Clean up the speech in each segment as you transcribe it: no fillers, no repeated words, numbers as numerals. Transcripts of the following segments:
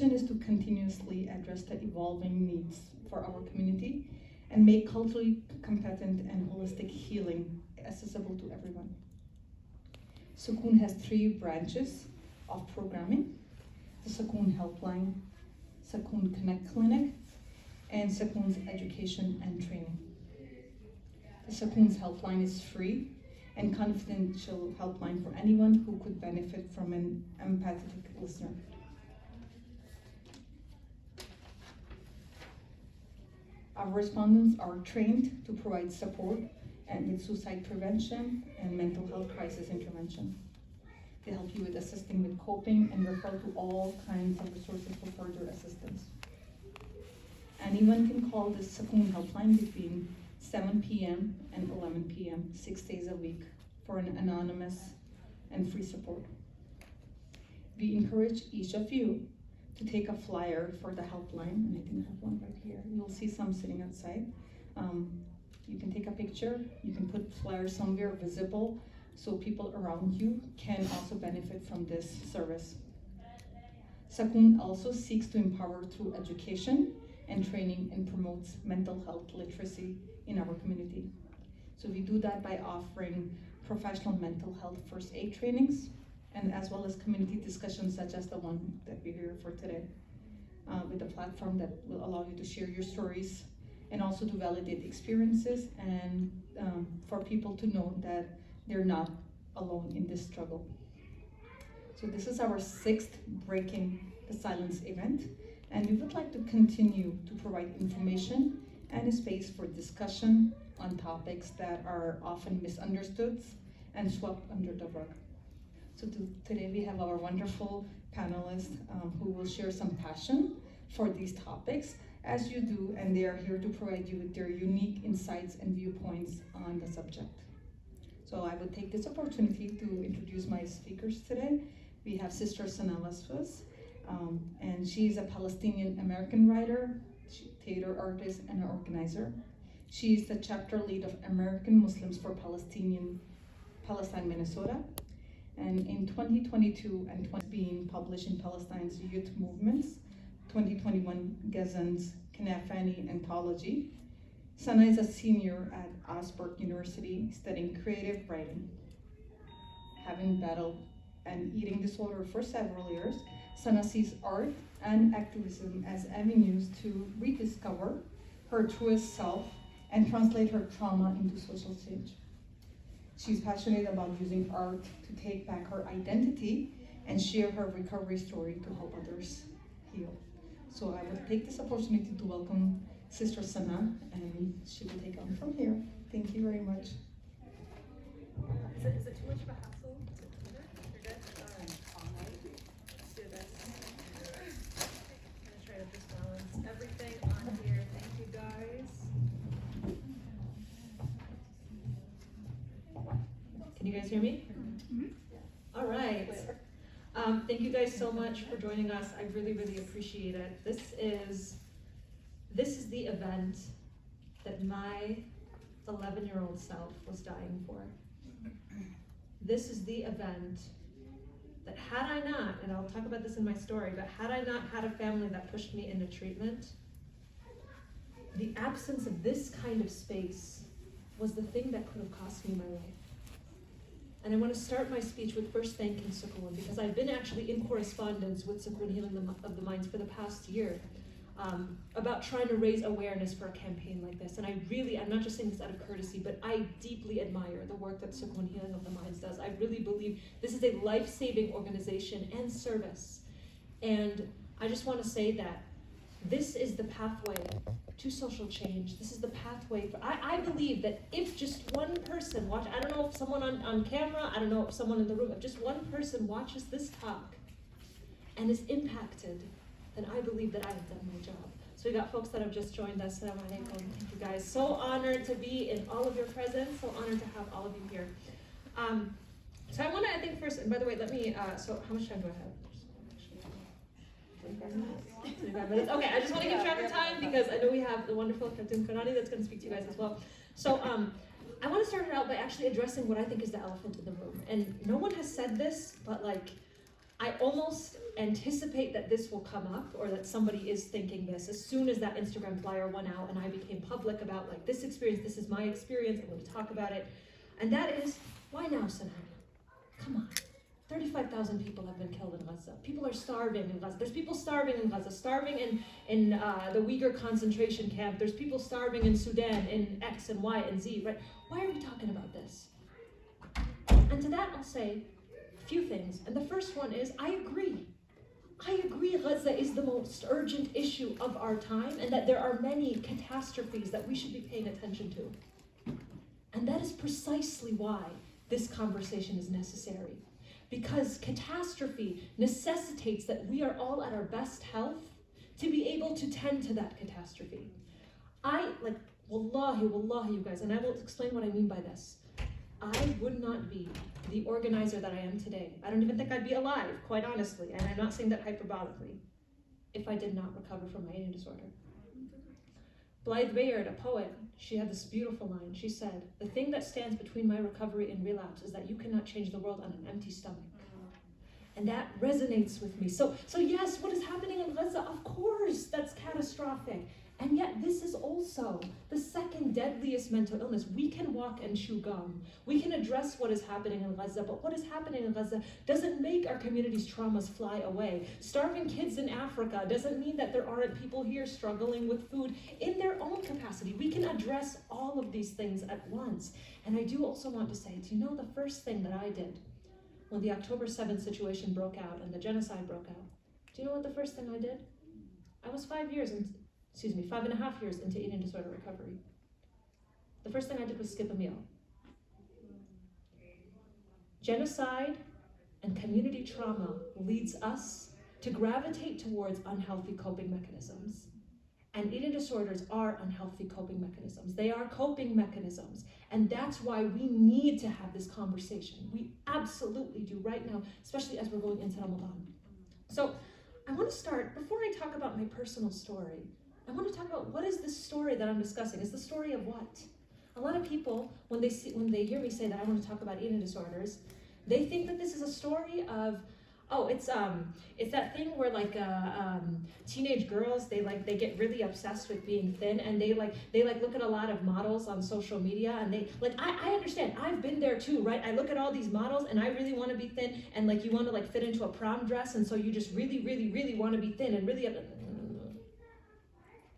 vision is to continuously address the evolving needs for our community and make culturally competent and holistic healing accessible to everyone. Sukoon has 3 branches of programming: the Sukoon Helpline, Sukoon Connect Clinic, and Sukoon's Education and Training. The Sukoon's Helpline is free and confidential helpline for anyone who could benefit from an empathetic listener. Our respondents are trained to provide support and with suicide prevention and mental health crisis intervention. They help you with assisting with coping and refer to all kinds of resources for further assistance. Anyone can call the Sukoon Helpline between 7 p.m. and 11 p.m. 6 days a week for an anonymous and free support. We encourage each of you to take a flyer for the helpline, and I think I have one right here. You'll see some sitting outside. You can take a picture, you can put flyers somewhere visible so people around you can also benefit from this service. Sukoon also seeks to empower through education and training and promotes mental health literacy in our community. So we do that by offering professional mental health first aid trainings, and as well as community discussions such as the one that we're here for today, with a platform that will allow you to share your stories and also to validate experiences and for people to know that they're not alone in this struggle. So this is our 6th Breaking the Silence event, and we would like to continue to provide information and a space for discussion on topics that are often misunderstood and swept under the rug. So today we have our wonderful panelists who will share some passion for these topics, as you do, and they are here to provide you with their unique insights and viewpoints on the subject. So I would take this opportunity to introduce my speakers today. We have Sister Sana Waswas, and she's a Palestinian American writer, theater artist, and an organizer. She's the chapter lead of American Muslims for Palestine, Minnesota. And in 2022 and being published in Palestine's Youth Movements, 2021 Gazan's Kanafani Anthology. Sana is a senior at Augsburg University studying creative writing. Having battled an eating disorder for several years, Sana sees art and activism as avenues to rediscover her truest self and translate her trauma into social change. She's passionate about using art to take back her identity and share her recovery story to help others heal. So I would take this opportunity to welcome Sister Sana, and she will take on from here. Thank you very much. Is it too much of a hassle? You're good? All right. Let's do this. I'm gonna try to just balance everything on here. Thank you guys. Can you guys hear me? Mm-hmm. All right. Thank you guys so much for joining us. I really, really appreciate it. This is the event that my 11-year-old self was dying for. This is the event that had I not, and I'll talk about this in my story, but had I not had a family that pushed me into treatment, the absence of this kind of space was the thing that could have cost me my life. And I want to start my speech with first thanking Sukoon, because I've been actually in correspondence with Sukoon Healing of the Minds for the past year about trying to raise awareness for a campaign like this. And I'm not just saying this out of courtesy, but I deeply admire the work that Sukoon Healing of the Minds does. I really believe this is a life-saving organization and service. And I just want to say that this is the pathway to social change. This is the pathway for, I believe that if just one person I don't know if someone on camera, I don't know if someone in the room, if just one person watches this talk and is impacted, then I believe that I have done my job. So we got folks that have just joined us. Assalamu alaikum. Thank you guys. So honored to be in all of your presence. So honored to have all of you here. So I want to, I think first, and by the way, let me, so how much time do I have? 25 minutes. Okay, I just want to keep track of time because I know we have the wonderful Captain Konani that's going to speak to you guys as well. So I want to start it out by actually addressing what I think is the elephant in the room. And no one has said this, but like, I almost anticipate that this will come up, or that somebody is thinking this as soon as that Instagram flyer went out and I became public about like this experience, this is my experience, I'm going to talk about it. And that is, why now, Sanhana? Come on. 35,000 people have been killed in Gaza. People are starving in Gaza. There's people starving in Gaza, starving in the Uyghur concentration camp. There's people starving in Sudan, in X and Y and Z, right? Why are we talking about this? And to that I'll say a few things. And the first one is, I agree. Gaza is the most urgent issue of our time, and that there are many catastrophes that we should be paying attention to. And that is precisely why this conversation is necessary. Because catastrophe necessitates that we are all at our best health to be able to tend to that catastrophe. Wallahi, you guys, and I will explain what I mean by this. I would not be the organizer that I am today. I don't even think I'd be alive, quite honestly, and I'm not saying that hyperbolically, if I did not recover from my eating disorder. Blythe Bayard, a poet, she had this beautiful line. She said, "The thing that stands between my recovery and relapse is that you cannot change the world on an empty stomach." And that resonates with me. So yes, what is happening in Gaza, of course, that's catastrophic. And yet this is also the second deadliest mental illness. We can walk and chew gum. We can address what is happening in Gaza, but what is happening in Gaza doesn't make our community's traumas fly away. Starving kids in Africa doesn't mean that there aren't people here struggling with food in their own capacity. We can address all of these things at once. And I do also want to say, do you know the first thing that I did when the October 7th situation broke out and the genocide broke out? Do you know what the first thing I did? I was 5.5 years into eating disorder recovery. The first thing I did was skip a meal. Genocide and community trauma leads us to gravitate towards unhealthy coping mechanisms. And eating disorders are unhealthy coping mechanisms. They are coping mechanisms. And that's why we need to have this conversation. We absolutely do right now, especially as we're going into Ramadan. So I want to start, before I talk about my personal story, I want to talk about what is this story that I'm discussing. It's the story of what? A lot of people, when they hear me say that I want to talk about eating disorders, they think that this is a story of, it's that thing where teenage girls, they get really obsessed with being thin, and they look at a lot of models on social media, and I understand, I've been there too, right? I look at all these models and I really want to be thin, and you want to fit into a prom dress, and so you just really, really, really want to be thin and really,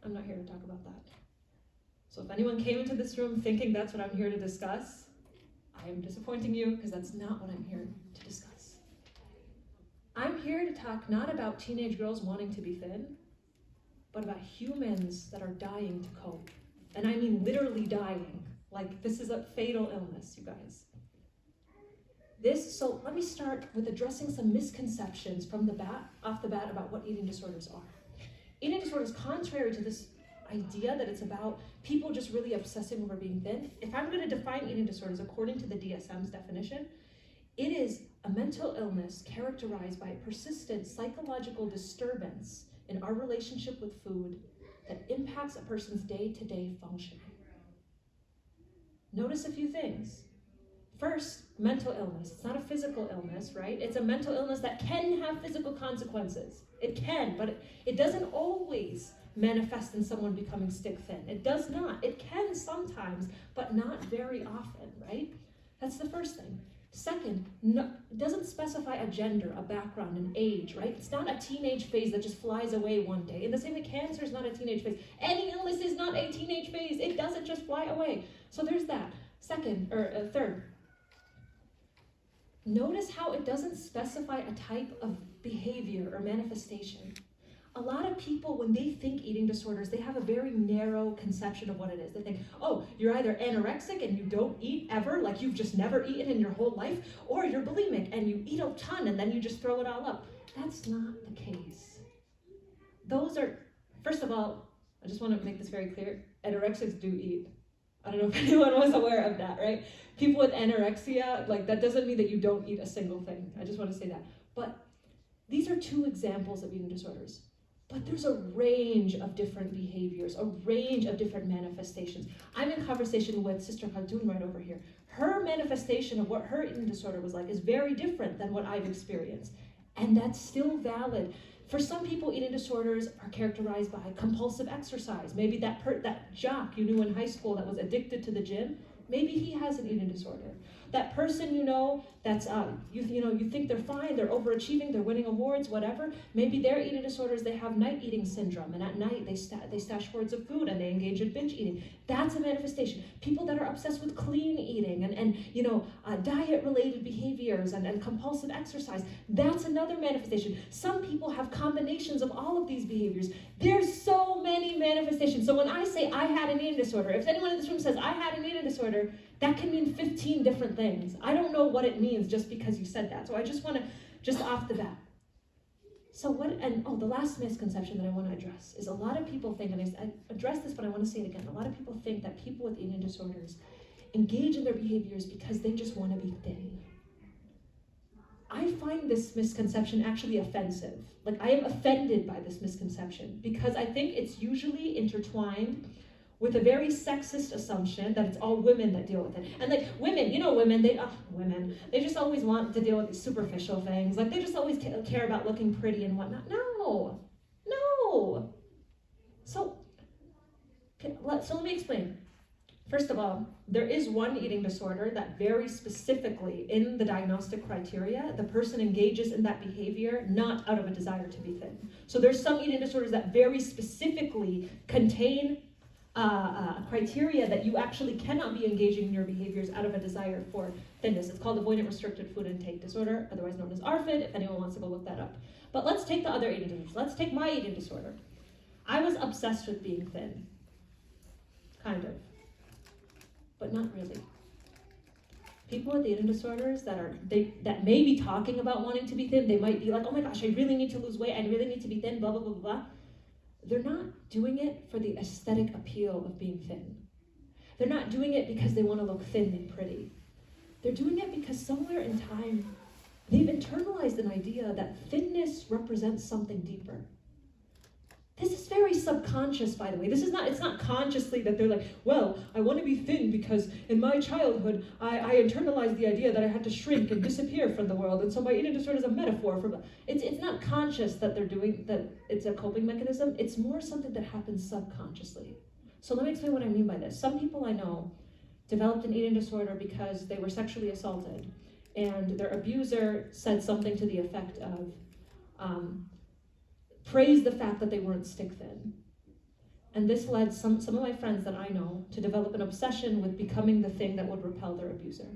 I'm not here to talk about that. So if anyone came into this room thinking that's what I'm here to discuss, I am disappointing you, because that's not what I'm here to discuss. I'm here to talk not about teenage girls wanting to be thin, but about humans that are dying to cope. And I mean literally dying. This is a fatal illness, you guys. So let me start with addressing some misconceptions off the bat about what eating disorders are. Eating disorders, contrary to this idea that it's about people just really obsessing over being thin, if I'm going to define eating disorders according to the DSM's definition, it is a mental illness characterized by a persistent psychological disturbance in our relationship with food that impacts a person's day-to-day functioning. Notice a few things. First, mental illness. It's not a physical illness, right? It's a mental illness that can have physical consequences. It can, but it doesn't always manifest in someone becoming stick thin. It does not. It can sometimes, but not very often, right? That's the first thing. Second, it doesn't specify a gender, a background, an age, right? It's not a teenage phase that just flies away one day. In the same way, cancer is not a teenage phase. Any illness is not a teenage phase. It doesn't just fly away. So there's that. Third, notice how it doesn't specify a type of behavior or manifestation. A lot of people, when they think eating disorders, they have a very narrow conception of what it is. They think, oh, you're either anorexic and you don't eat ever, like you've just never eaten in your whole life, or you're bulimic and you eat a ton and then you just throw it all up. That's not the case. Those are, first of all, I just want to make this very clear, anorexics do eat. I don't know if anyone was aware of that, right? People with anorexia, that doesn't mean that you don't eat a single thing. I just want to say that. But these are two examples of eating disorders. But there's a range of different behaviors, a range of different manifestations. I'm in conversation with Sister Khaldoun right over here. Her manifestation of what her eating disorder was like is very different than what I've experienced. And that's still valid. For some people, eating disorders are characterized by compulsive exercise. Maybe that jock you knew in high school that was addicted to the gym, maybe he has an eating disorder. That person you know that's you think they're fine, they're overachieving, they're winning awards, whatever. Maybe their eating disorders, they have night eating syndrome, and at night they stash hoards of food and they engage in binge eating. That's a manifestation. People that are obsessed with clean eating and diet-related behaviors and compulsive exercise, that's another manifestation. Some people have combinations of all of these behaviors. There's so many manifestations. So when I say I had an eating disorder, if anyone in this room says I had an eating disorder, that can mean 15 different things. I don't know what it means just because you said that. So I just want to, just off the bat. So the last misconception that I want to address is a lot of people think, and I addressed this, but I want to say it again. A lot of people think that people with eating disorders engage in their behaviors because they just want to be thin. I find this misconception actually offensive. Like, I am offended by this misconception because I think it's usually intertwined with a very sexist assumption that it's all women that deal with it. And like women, they just always want to deal with these superficial things. Like, they just always care about looking pretty and whatnot. No. So let me explain. First of all, there is one eating disorder that very specifically in the diagnostic criteria, the person engages in that behavior not out of a desire to be thin. So there's some eating disorders that very specifically contain criteria that you actually cannot be engaging in your behaviors out of a desire for thinness. It's called avoidant restricted food intake disorder, otherwise known as ARFID, if anyone wants to go look that up. But let's take the other eating disorders. Let's take my eating disorder. I was obsessed with being thin. Kind of. But not really. People with eating disorders that may be talking about wanting to be thin, they might be like, oh my gosh, I really need to lose weight, I really need to be thin, blah, blah, blah, blah. They're not doing it for the aesthetic appeal of being thin. They're not doing it because they want to look thin and pretty. They're doing it because somewhere in time, they've internalized an idea that thinness represents something deeper. This is very subconscious, by the way. It's not consciously that they're like, well, I want to be thin because in my childhood, I internalized the idea that I had to shrink and disappear from the world, and so my eating disorder is a metaphor for, it's not conscious that they're doing, that it's a coping mechanism. It's more something that happens subconsciously. So let me explain what I mean by this. Some people I know developed an eating disorder because they were sexually assaulted, and their abuser said something to the effect of, praised the fact that they weren't stick thin. And this led some of my friends that I know to develop an obsession with becoming the thing that would repel their abuser.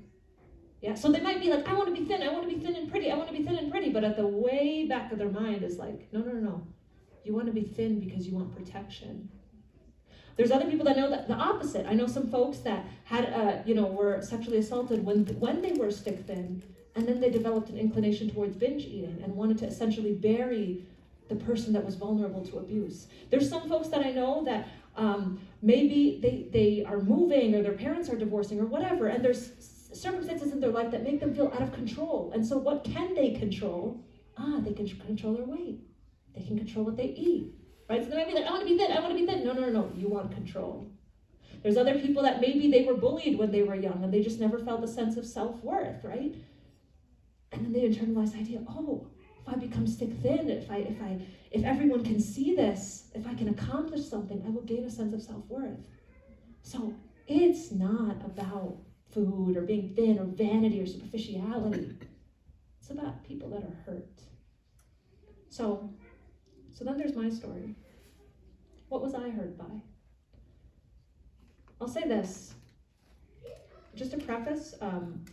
Yeah, so they might be like, I want to be thin and pretty, I want to be thin and pretty, but at the way back of their mind is like, no. You want to be thin because you want protection. There's other people that know that the opposite. I know some folks that had, were sexually assaulted when they were stick thin, and then they developed an inclination towards binge eating and wanted to essentially bury the person that was vulnerable to abuse. There's some folks that I know that maybe they are moving or their parents are divorcing or whatever, and there's circumstances in their life that make them feel out of control. And so what can they control? They can control their weight. They can control what they eat, right? So they might be like, I want to be thin. No, you want control. There's other people that maybe they were bullied when they were young and they just never felt a sense of self-worth, right? And then they internalize the idea, if I become stick thin, if everyone can see this, if I can accomplish something, I will gain a sense of self-worth. So it's not about food or being thin or vanity or superficiality. It's about people that are hurt. So then there's my story. What was I hurt by? I'll say this. Just to preface,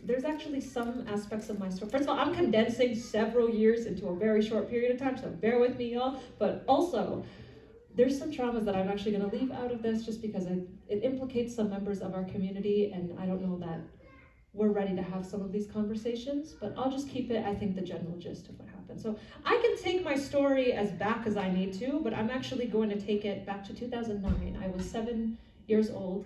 there's actually some aspects of my story. First of all, I'm condensing several years into a very short period of time, so bear with me, y'all. But also, there's some traumas that I'm actually going to leave out of this just because it implicates some members of our community, and I don't know that we're ready to have some of these conversations, but I'll just keep it, I think, the general gist of what happened. So I can take my story as back as I need to, but I'm actually going to take it back to 2009. I was 7 years old.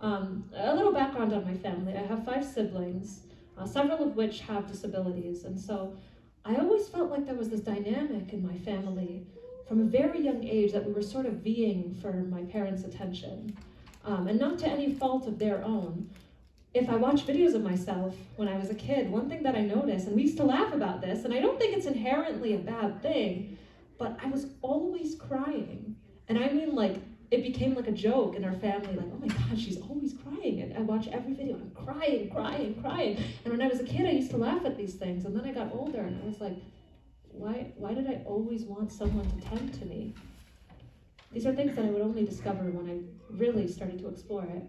A little background on my family. I have 5 siblings, several of which have disabilities. And so I always felt like there was this dynamic in my family from a very young age that we were sort of vying for my parents' attention. And not to any fault of their own, if I watch videos of myself when I was a kid, one thing that I noticed, and we used to laugh about this, and I don't think it's inherently a bad thing, but I was always crying. And I mean, like, it became like a joke in our family, like, oh my God, she's always crying. And I watch every video, I'm crying, crying, crying. And when I was a kid, I used to laugh at these things. And then I got older and I was like, why did I always want someone to tend to me? These are things that I would only discover when I really started to explore it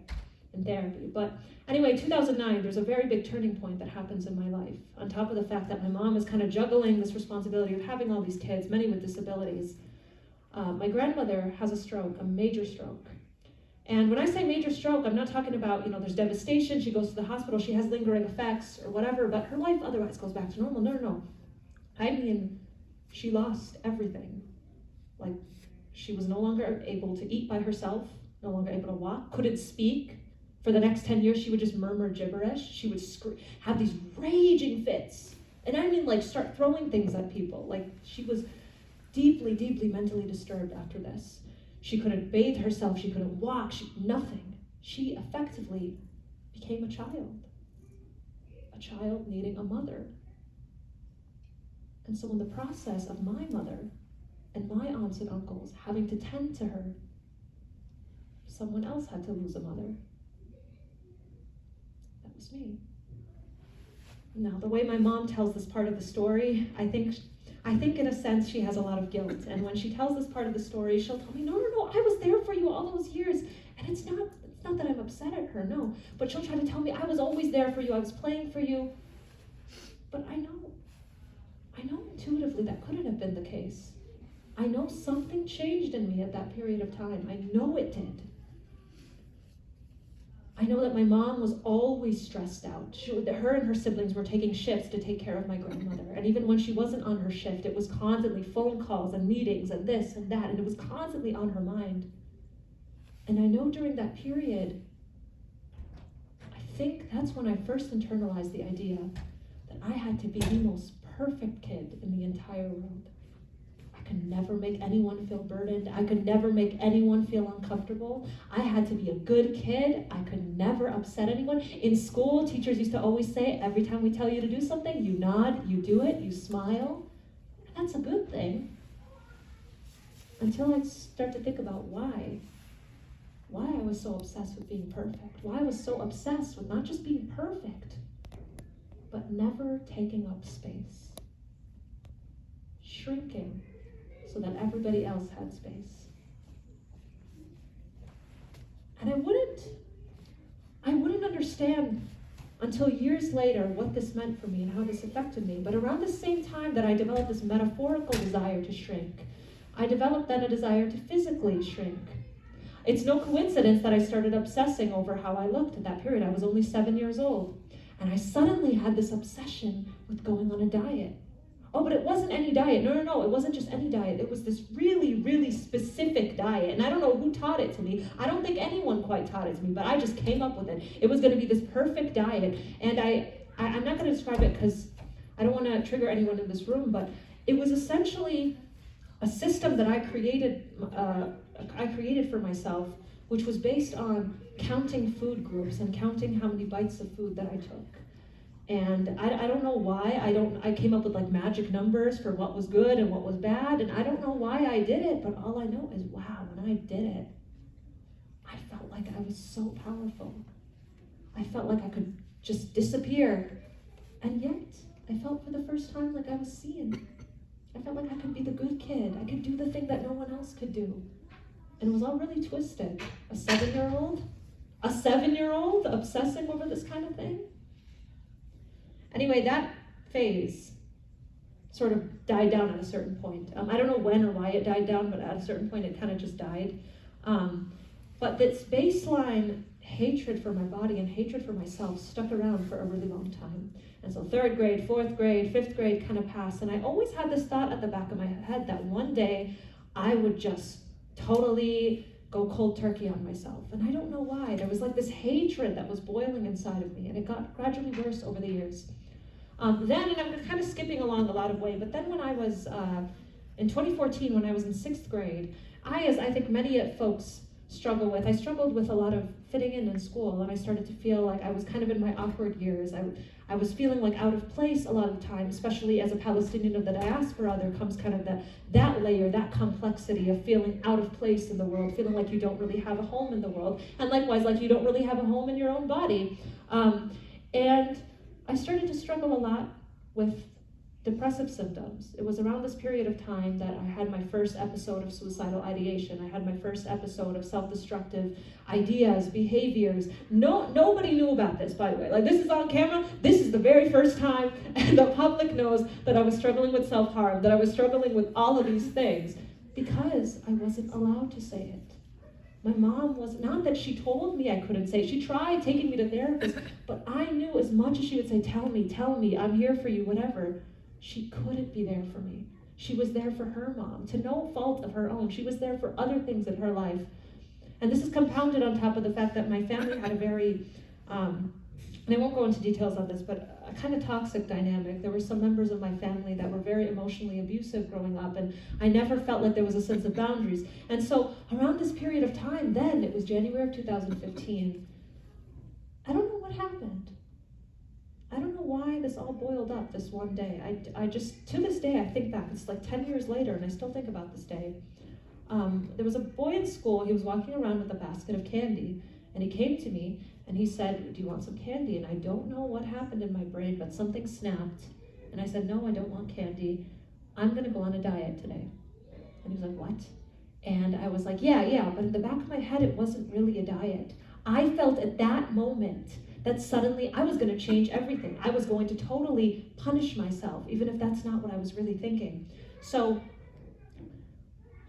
in therapy. But anyway, 2009, there's a very big turning point that happens in my life. On top of the fact that my mom is kind of juggling this responsibility of having all these kids, many with disabilities. My grandmother has a stroke, a major stroke. And when I say major stroke, I'm not talking about, there's devastation, she goes to the hospital, she has lingering effects or whatever, but her life otherwise goes back to normal. No. I mean, she lost everything. Like, she was no longer able to eat by herself, no longer able to walk, couldn't speak. For the next 10 years, she would just murmur gibberish. She would have these raging fits. And I mean, like, start throwing things at people. Like, she was deeply, deeply mentally disturbed after this. She couldn't bathe herself, she couldn't walk, nothing. She effectively became a child needing a mother. And so in the process of my mother and my aunts and uncles having to tend to her, someone else had to lose a mother. That was me. Now, the way my mom tells this part of the story, I think in a sense she has a lot of guilt. And when she tells this part of the story, she'll tell me, no, I was there for you all those years. And it's not that I'm upset at her, no. But she'll try to tell me, I was always there for you, I was playing for you. But I know intuitively that couldn't have been the case. I know something changed in me at that period of time. I know it did. I know that my mom was always stressed out. Her and her siblings were taking shifts to take care of my grandmother. And even when she wasn't on her shift, it was constantly phone calls and meetings and this and that, and it was constantly on her mind. And I know during that period, I think that's when I first internalized the idea that I had to be the most perfect kid in the entire world. I could never make anyone feel burdened. I could never make anyone feel uncomfortable. I had to be a good kid. I could never upset anyone. In school, teachers used to always say, every time we tell you to do something, you nod, you do it, you smile. And that's a good thing. Until I start to think about why I was so obsessed with being perfect. Why I was so obsessed with not just being perfect, but never taking up space. Shrinking so that everybody else had space. And I wouldn't understand until years later what this meant for me and how this affected me. But around the same time that I developed this metaphorical desire to shrink, I developed then a desire to physically shrink. It's no coincidence that I started obsessing over how I looked at that period. I was only 7 years old. And I suddenly had this obsession with going on a diet. Oh, but it wasn't any diet. No, it wasn't just any diet. It was this really, really specific diet. And I don't know who taught it to me. I don't think anyone quite taught it to me, but I just came up with it. It was going to be this perfect diet. And I'm not going to describe it because I don't want to trigger anyone in this room, but it was essentially a system that I created for myself, which was based on counting food groups and counting how many bites of food that I took. And I don't know why, I came up with like magic numbers for what was good and what was bad, and I don't know why I did it, but all I know is, wow, when I did it, I felt like I was so powerful. I felt like I could just disappear. And yet, I felt for the first time like I was seen. I felt like I could be the good kid. I could do the thing that no one else could do. And it was all really twisted. A 7-year-old obsessing over this kind of thing. Anyway, that phase sort of died down at a certain point. I don't know when or why it died down, but at a certain point it kind of just died. But this baseline hatred for my body and hatred for myself stuck around for a really long time. And so 3rd grade, 4th grade, 5th grade kind of passed. And I always had this thought at the back of my head that one day I would just totally go cold turkey on myself. And I don't know why. There was like this hatred that was boiling inside of me, and it got gradually worse over the years. Then, and I'm kind of skipping along a lot of way, but then when I was, in 2014, when I was in 6th grade, as I think many folks struggle with. I struggled with a lot of fitting in school, and I started to feel like I was kind of in my awkward years. I was feeling like out of place a lot of the time, especially as a Palestinian of the diaspora. There comes kind of that layer, that complexity of feeling out of place in the world, feeling like you don't really have a home in the world, and likewise, like you don't really have a home in your own body. And I started to struggle a lot with depressive symptoms. It was around this period of time that I had my first episode of suicidal ideation. I had my first episode of self-destructive ideas, behaviors. Nobody knew about this, by the way. Like, this is on camera. This is the very first time the public knows that I was struggling with self-harm, that I was struggling with all of these things, because I wasn't allowed to say it. My mom was, not that she told me I couldn't say it. She tried taking me to therapists, but I knew as much as she would say, tell me, I'm here for you, whatever. She couldn't be there for me. She was there for her mom, to no fault of her own. She was there for other things in her life. And this is compounded on top of the fact that my family had a very, and I won't go into details on this, but a kind of toxic dynamic. There were some members of my family that were very emotionally abusive growing up, and I never felt like there was a sense of boundaries. And so around this period of time, then, it was January of 2015, I don't know what happened. I don't know why this all boiled up this one day. I just, to this day, I think back. It's like 10 years later, and I still think about this day. There was a boy in school. He was walking around with a basket of candy, and he came to me, and he said, do you want some candy? And I don't know what happened in my brain, but something snapped. And I said, no, I don't want candy. I'm going to go on a diet today. And he was like, what? And I was like, yeah, but in the back of my head, it wasn't really a diet. I felt at that moment that suddenly I was going to change everything. I was going to totally punish myself, even if that's not what I was really thinking. So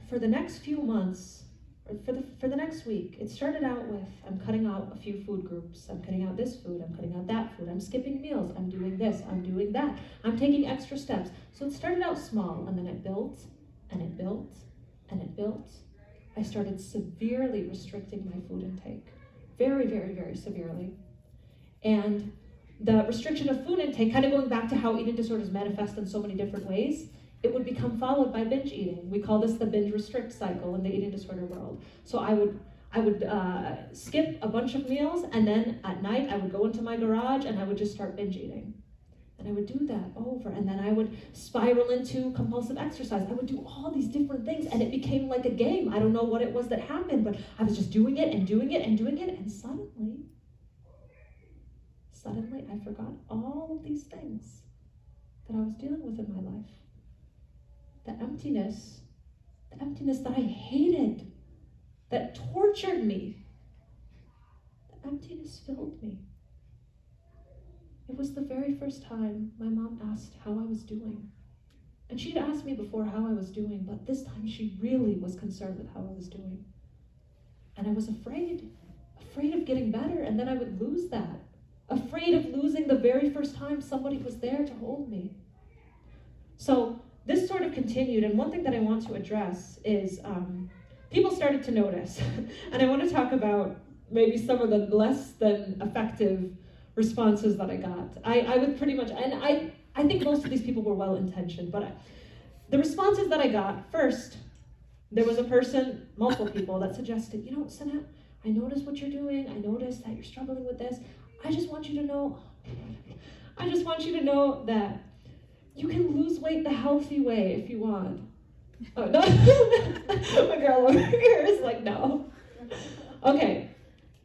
for the next few months, or for the next week, it started out with, I'm cutting out a few food groups. I'm cutting out this food, I'm cutting out that food, I'm skipping meals, I'm doing this, I'm doing that, I'm taking extra steps. So it started out small, and then it built, and it built, and it built. I started severely restricting my food intake. Very, very, very severely. And the restriction of food intake, kind of going back to how eating disorders manifest in so many different ways, it would become followed by binge eating. We call this the binge restrict cycle in the eating disorder world. So I would skip a bunch of meals, and then at night I would go into my garage and I would just start binge eating. And I would do that over, and then I would spiral into compulsive exercise. I would do all these different things, and it became like a game. I don't know what it was that happened, but I was just doing it and doing it and doing it, and suddenly I forgot all of these things that I was dealing with in my life. The emptiness that I hated, that tortured me. The emptiness filled me. It was the very first time my mom asked how I was doing. And she'd asked me before how I was doing, but this time she really was concerned with how I was doing. And I was afraid of getting better, and then I would lose that. Afraid of losing the very first time somebody was there to hold me. So this sort of continued, and one thing that I want to address is people started to notice. And I want to talk about maybe some of the less than effective responses that I got. I would pretty much, and I think most of these people were well-intentioned, but the responses that I got, first, there was a person, multiple people, that suggested, Sanat, I noticed what you're doing, I noticed that you're struggling with this. I just want you to know that you can lose weight the healthy way if you want. Oh, no. My girl over here is like, no. Okay,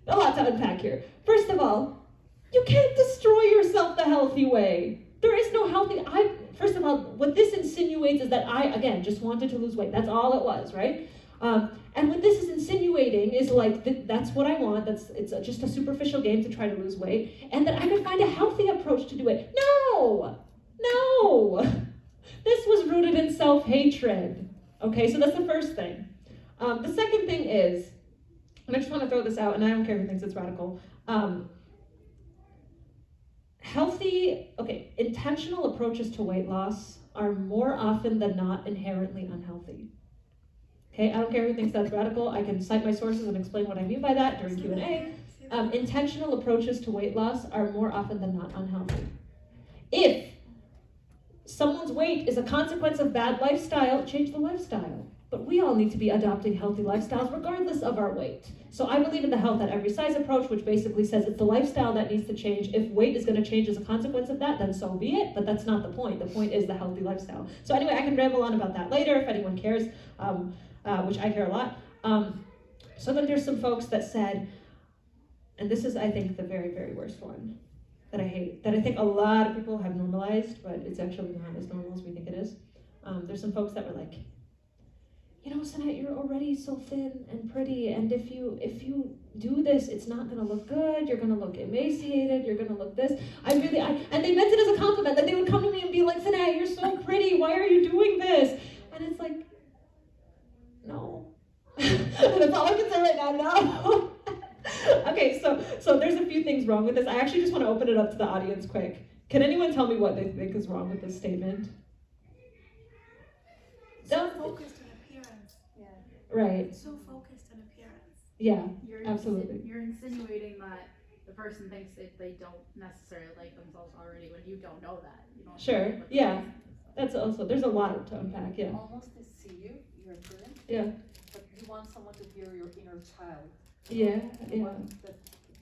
a lot to unpack here. First of all, you can't destroy yourself the healthy way. There is no healthy, first of all, what this insinuates is that I, again, just wanted to lose weight. That's all it was, right? And what this is insinuating is like, that's what I want. It's just a superficial game to try to lose weight. And that I could find a healthy approach to do it. No! This was rooted in self-hatred. Okay, so that's the first thing. The second thing is, and I just want to throw this out, and I don't care who thinks it's radical, intentional approaches to weight loss are more often than not inherently unhealthy. Okay, I don't care who thinks that's radical. I can cite my sources and explain what I mean by that during Q&A. Intentional approaches to weight loss are more often than not unhealthy. If someone's weight is a consequence of bad lifestyle, change the lifestyle. but we all need to be adopting healthy lifestyles regardless of our weight. So I believe in the health at every size approach, which basically says it's the lifestyle that needs to change. If weight is going to change as a consequence of that, then so be it, but that's not the point. The point is the healthy lifestyle. So anyway, I can ramble on about that later if anyone cares, which I care a lot. So then there's some folks that said, and this is, I think, the very, very worst one that I hate, that I think a lot of people have normalized, but it's actually not as normal as we think it is. There's some folks that were like, you know, Sanat, you're already so thin and pretty, and if you do this, it's not gonna look good, you're gonna look emaciated, you're gonna look this. And they meant it as a compliment, that they would come to me and be like, Sanat, you're so pretty, why are you doing this? And it's like, no. That's all I can say right now, no. Okay, so there's a few things wrong with this. I actually just want to open it up to the audience quick. Can anyone tell me what they think is wrong with this statement? So focused on appearance. Yeah. Right. So focused on appearance. Yeah, You're absolutely. You're insinuating that the person thinks that they don't necessarily like themselves already when you don't know that. You don't Sure, know what yeah. the reason is. That's also, there's a lot to unpack, yeah. Almost to see you, your appearance. Yeah. But you want someone to hear your inner child. Yeah, You yeah. want that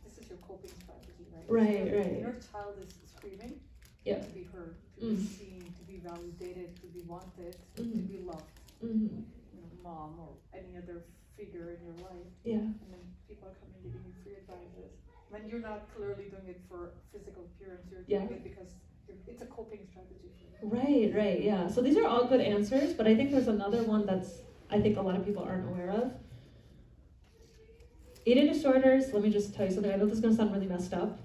this is your coping strategy, right? Right, So right. Your inner child is screaming Yeah. to be heard, to be seen, to be validated, to be wanted, to be loved. Mm-hmm. You know, mom or any other figure in your life. Yeah. And then people are coming giving you free advices. When you're not clearly doing it for physical appearance, you're doing it because it's a coping strategy for you. Right, yeah. So these are all good answers, but I think there's another one that's, I think a lot of people aren't aware of. Eating disorders, let me just tell you something, I know this is gonna sound really messed up.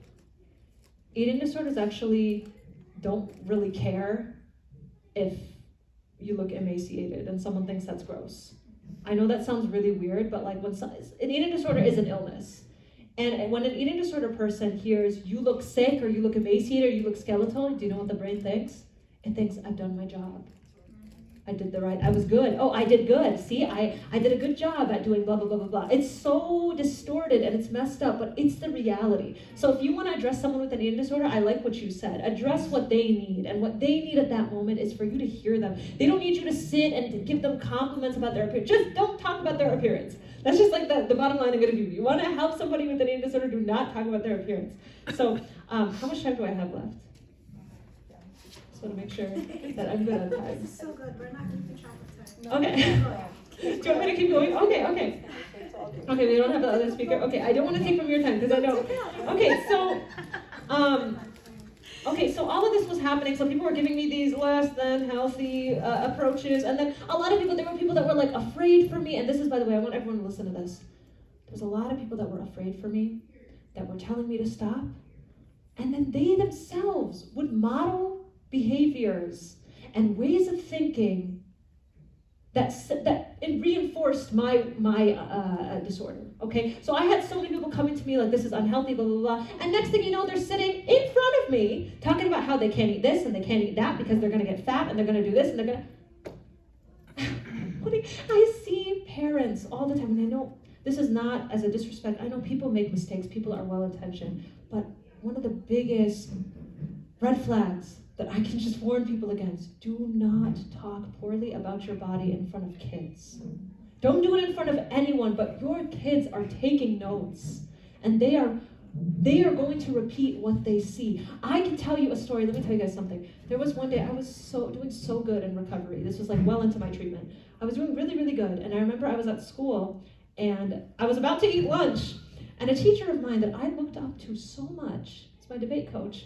Eating disorders actually don't really care if you look emaciated and someone thinks that's gross. I know that sounds really weird, but like an eating disorder is an illness. And when an eating disorder person hears you look sick or you look emaciated or you look skeletal, do you know what the brain thinks? It thinks, I've done my job. I was good. Oh, I did good. See, I did a good job at doing blah, blah, blah, blah, blah. It's so distorted and it's messed up, but it's the reality. So if you want to address someone with an eating disorder, I like what you said. Address what they need. And what they need at that moment is for you to hear them. They don't need you to sit and give them compliments about their appearance. Just don't talk about their appearance. That's just like the bottom line I'm going to give you. You want to help somebody with an eating disorder, do not talk about their appearance. So how much time do I have left? Just want to make sure that I'm good on time. This is so good. We're not going to keep track of time. Okay. Do you want me to keep going? Okay. Okay, we don't have the other speaker. Okay, I don't want to take from your time because I know. Okay, so all of this was happening. So people were giving me these less than healthy approaches, and then a lot of people. There were people that were like afraid for me. And this is, by the way, I want everyone to listen to this. There's a lot of people that were afraid for me, that were telling me to stop, and then they themselves would model behaviors and ways of thinking that it reinforced my disorder. Okay, so I had so many people coming to me like, this is unhealthy, blah, blah, blah, and next thing you know, they're sitting in front of me talking about how they can't eat this and they can't eat that because they're going to get fat and they're going to do this and they're going to I see parents all the time, and I know this is not as a disrespect. I know people make mistakes, people are well-intentioned, but one of the biggest red flags that I can just warn people against, do not talk poorly about your body in front of kids. Don't do it in front of anyone, but your kids are taking notes, and they are going to repeat what they see. I can tell you a story. Let me tell you guys something. There was one day I was doing so good in recovery. This was like well into my treatment. I was doing really, really good, and I remember I was at school, and I was about to eat lunch, and a teacher of mine that I looked up to so much, it's my debate coach,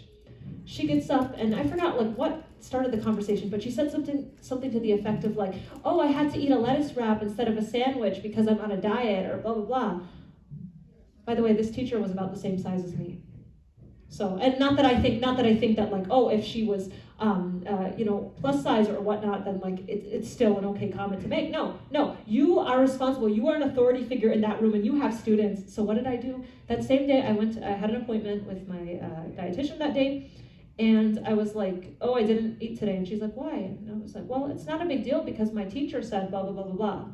she gets up, and I forgot like what started the conversation, but she said something to the effect of like, oh, I had to eat a lettuce wrap instead of a sandwich because I'm on a diet, or blah, blah, blah. By the way, this teacher was about the same size as me. So, and not that I think that like, oh, if she was, plus size or whatnot, then like it's still an okay comment to make. No, you are responsible. You are an authority figure in that room, and you have students. So what did I do? That same day, I had an appointment with my dietitian that day, and I was like, oh, I didn't eat today, and she's like, why? And I was like, well, it's not a big deal because my teacher said blah blah blah blah blah.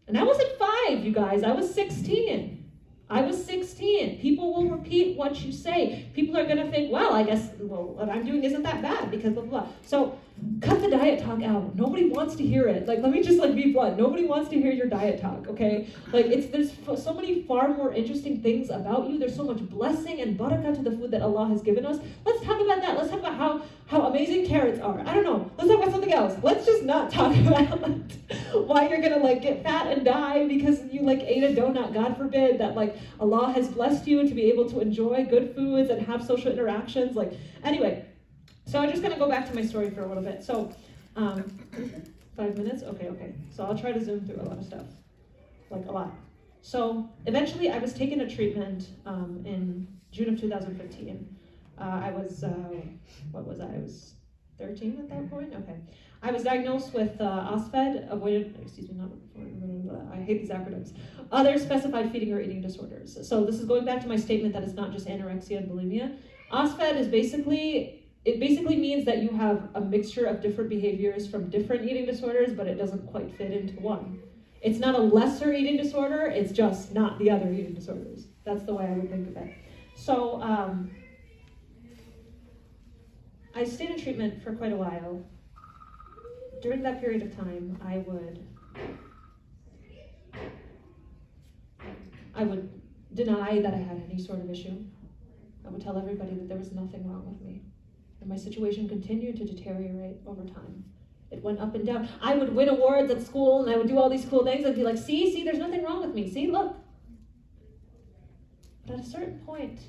And I wasn't 5, you guys. I was 16. I was 16. People will repeat what you say. People are going to think, well, I guess, what I'm doing isn't that bad because blah, blah, blah. So cut the diet talk out. Nobody wants to hear it. Like, let me just be blunt. Nobody wants to hear your diet talk, okay? There's so many far more interesting things about you. There's so much blessing and barakah to the food that Allah has given us. Let's talk about that. Let's talk about how amazing carrots are. I don't know. Let's talk about something else. Let's just not talk about why you're going to get fat and die because you ate a donut, God forbid, that Allah has blessed you to be able to enjoy good foods and have social interactions. Anyway, so I'm just going to go back to my story for a little bit. So, 5 minutes? Okay. So I'll try to zoom through a lot of stuff. A lot. So eventually I was taken to treatment in June of 2015. I was, what was I? I was 13 at that point? Okay. I was diagnosed with OSFED, I hate these acronyms, other specified feeding or eating disorders. So this is going back to my statement that it's not just anorexia and bulimia. OSFED is basically means that you have a mixture of different behaviors from different eating disorders, but it doesn't quite fit into one. It's not a lesser eating disorder, it's just not the other eating disorders. That's the way I would think of it. So I stayed in treatment for quite a while. During that period of time, I would deny that I had any sort of issue. I would tell everybody that there was nothing wrong with me. And my situation continued to deteriorate over time. It went up and down. I would win awards at school and I would do all these cool things. I'd be like, see, there's nothing wrong with me. See, look. But at a certain point,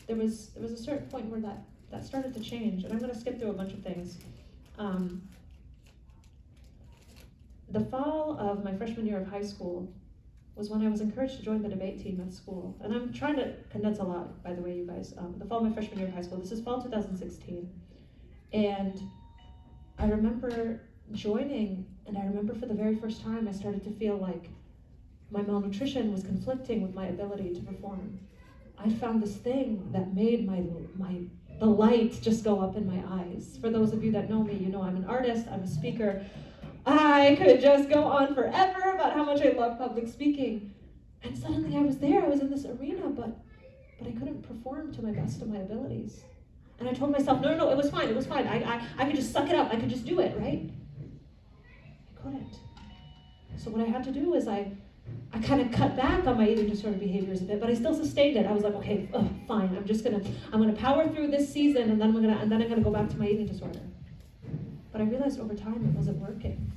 there was a certain point where that started to change. And I'm going to skip through a bunch of things. The fall of my freshman year of high school was when I was encouraged to join the debate team at school. And I'm trying to condense a lot, by the way, you guys. The fall of my freshman year of high school, this is fall 2016. And I remember joining, and I remember for the very first time, I started to feel like my malnutrition was conflicting with my ability to perform. I found this thing that made the light just go up in my eyes. For those of you that know me, you know I'm an artist, I'm a speaker. I could just go on forever about how much I love public speaking. And suddenly I was there, I was in this arena, but I couldn't perform to my best of my abilities. And I told myself, no, it was fine. I could just suck it up, I could just do it, right? I couldn't. So what I had to do is I kind of cut back on my eating disorder behaviors a bit, but I still sustained it. I was like, okay, fine, I'm gonna power through this season, and then I'm gonna go back to my eating disorder. But I realized over time it wasn't working.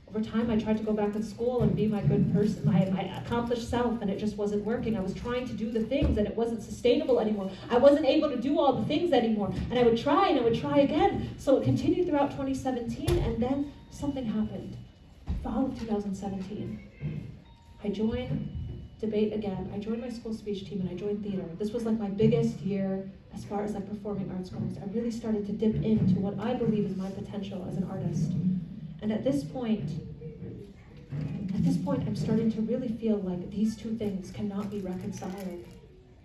Over time I tried to go back to school and be my good person, my accomplished self, and it just wasn't working. I was trying to do the things and it wasn't sustainable anymore. I wasn't able to do all the things anymore. And I would try and I would try again. So it continued throughout 2017, and then something happened. Fall of 2017. I joined debate again. I joined my school speech team and I joined theater. This was my biggest year as far as performing arts goes. I really started to dip into what I believe is my potential as an artist. And at this point, I'm starting to really feel like these two things cannot be reconciled.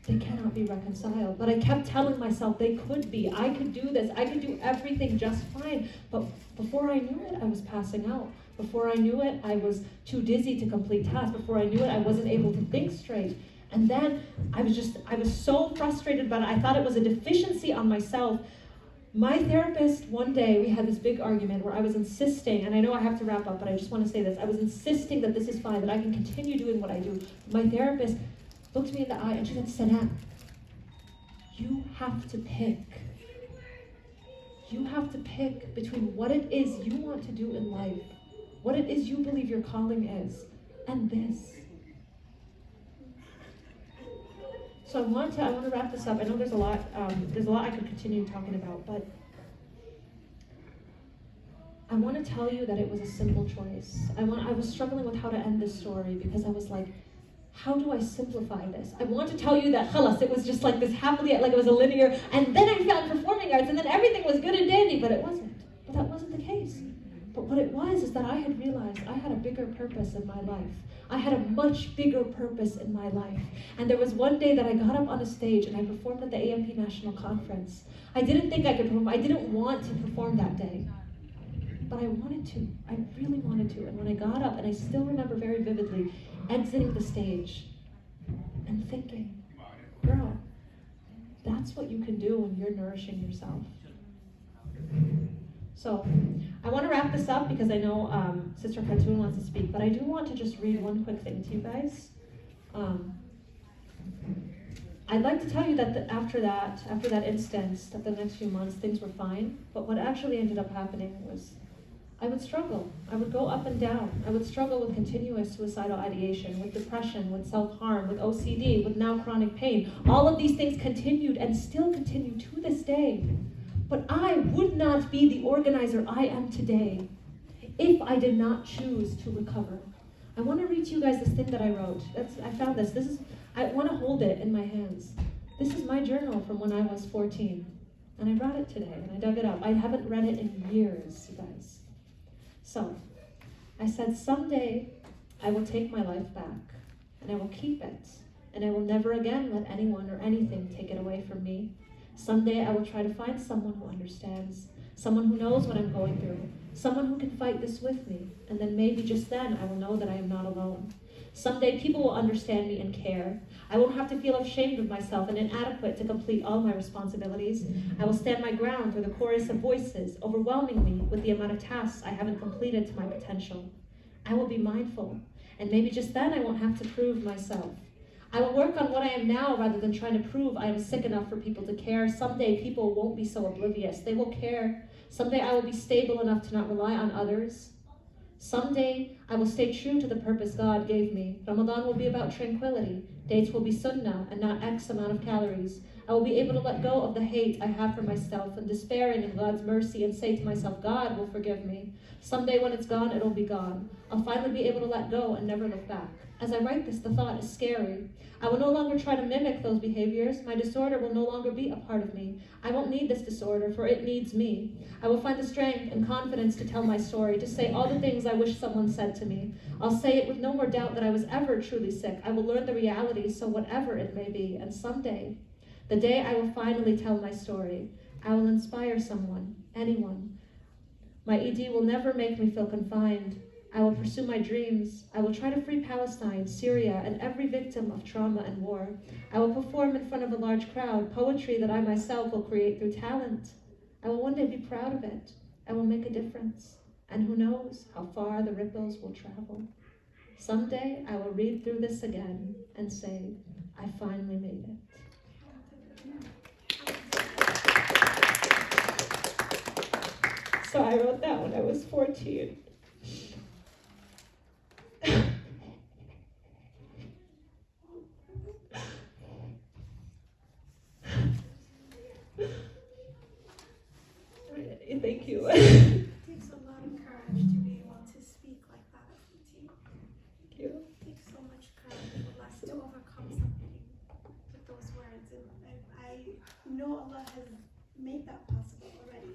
They cannot be reconciled. But I kept telling myself they could be. I could do this. I could do everything just fine. But before I knew it, I was passing out. Before I knew it, I was too dizzy to complete tasks. Before I knew it, I wasn't able to think straight. And then I was so frustrated about it. I thought it was a deficiency on myself. My therapist, one day, we had this big argument where I was insisting, and I know I have to wrap up, but I just want to say this. I was insisting that this is fine, that I can continue doing what I do. My therapist looked me in the eye and she said, Sana, you have to pick. You have to pick between what it is you want to do in life, what it is you believe your calling is, and this. So I want to wrap this up. I know there's a lot I could continue talking about, but I want to tell you that it was a simple choice. I was struggling with how to end this story because I was like, how do I simplify this? I want to tell you that khalas, it was just this happily, it was a linear, and then I found performing arts, and then everything was good and dandy, but it wasn't. But that wasn't the case. But what it was is that I had realized I had a bigger purpose in my life. I had a much bigger purpose in my life. And there was one day that I got up on a stage and I performed at the AMP National Conference. I didn't think I could perform. I didn't want to perform that day. But I wanted to. I really wanted to. And when I got up, and I still remember very vividly, exiting the stage and thinking, girl, that's what you can do when you're nourishing yourself. So, I want to wrap this up because I know Sister Khatun wants to speak, but I do want to just read one quick thing to you guys. I'd like to tell you that after that instance, that the next few months things were fine, but what actually ended up happening was I would struggle. I would go up and down. I would struggle with continuous suicidal ideation, with depression, with self-harm, with OCD, with now chronic pain. All of these things continued and still continue to this day. But I would not be the organizer I am today if I did not choose to recover. I want to read to you guys this thing that I wrote. I found this. I want to hold it in my hands. This is my journal from when I was 14. And I brought it today, and I dug it up. I haven't read it in years, you guys. So, I said, someday I will take my life back, and I will keep it, and I will never again let anyone or anything take it away from me. Someday I will try to find someone who understands, someone who knows what I'm going through, someone who can fight this with me, and then maybe just then I will know that I am not alone. Someday people will understand me and care. I won't have to feel ashamed of myself and inadequate to complete all my responsibilities. I will stand my ground through the chorus of voices, overwhelming me with the amount of tasks I haven't completed to my potential. I will be mindful, and maybe just then I won't have to prove myself. I will work on what I am now rather than trying to prove I am sick enough for people to care. Someday people won't be so oblivious. They will care. Someday I will be stable enough to not rely on others. Someday I will stay true to the purpose God gave me. Ramadan will be about tranquility. Dates will be sunnah and not X amount of calories. I will be able to let go of the hate I have for myself and despairing in God's mercy and say to myself, God will forgive me. Someday when it's gone, it'll be gone. I'll finally be able to let go and never look back. As I write this, the thought is scary. I will no longer try to mimic those behaviors. My disorder will no longer be a part of me. I won't need this disorder, for it needs me. I will find the strength and confidence to tell my story, to say all the things I wish someone said to me. I'll say it with no more doubt that I was ever truly sick. I will learn the reality, so whatever it may be, and someday, the day I will finally tell my story, I will inspire someone, anyone. My ED will never make me feel confined. I will pursue my dreams. I will try to free Palestine, Syria, and every victim of trauma and war. I will perform in front of a large crowd, poetry that I myself will create through talent. I will one day be proud of it. I will make a difference. And who knows how far the ripples will travel. Someday I will read through this again and say, I finally made it. So I wrote that when I was 14. Thank you. It takes a lot of courage to be able to speak like that at 14. Thank you. It takes so much courage for us to overcome something with those words. And I know Allah has made that possible already.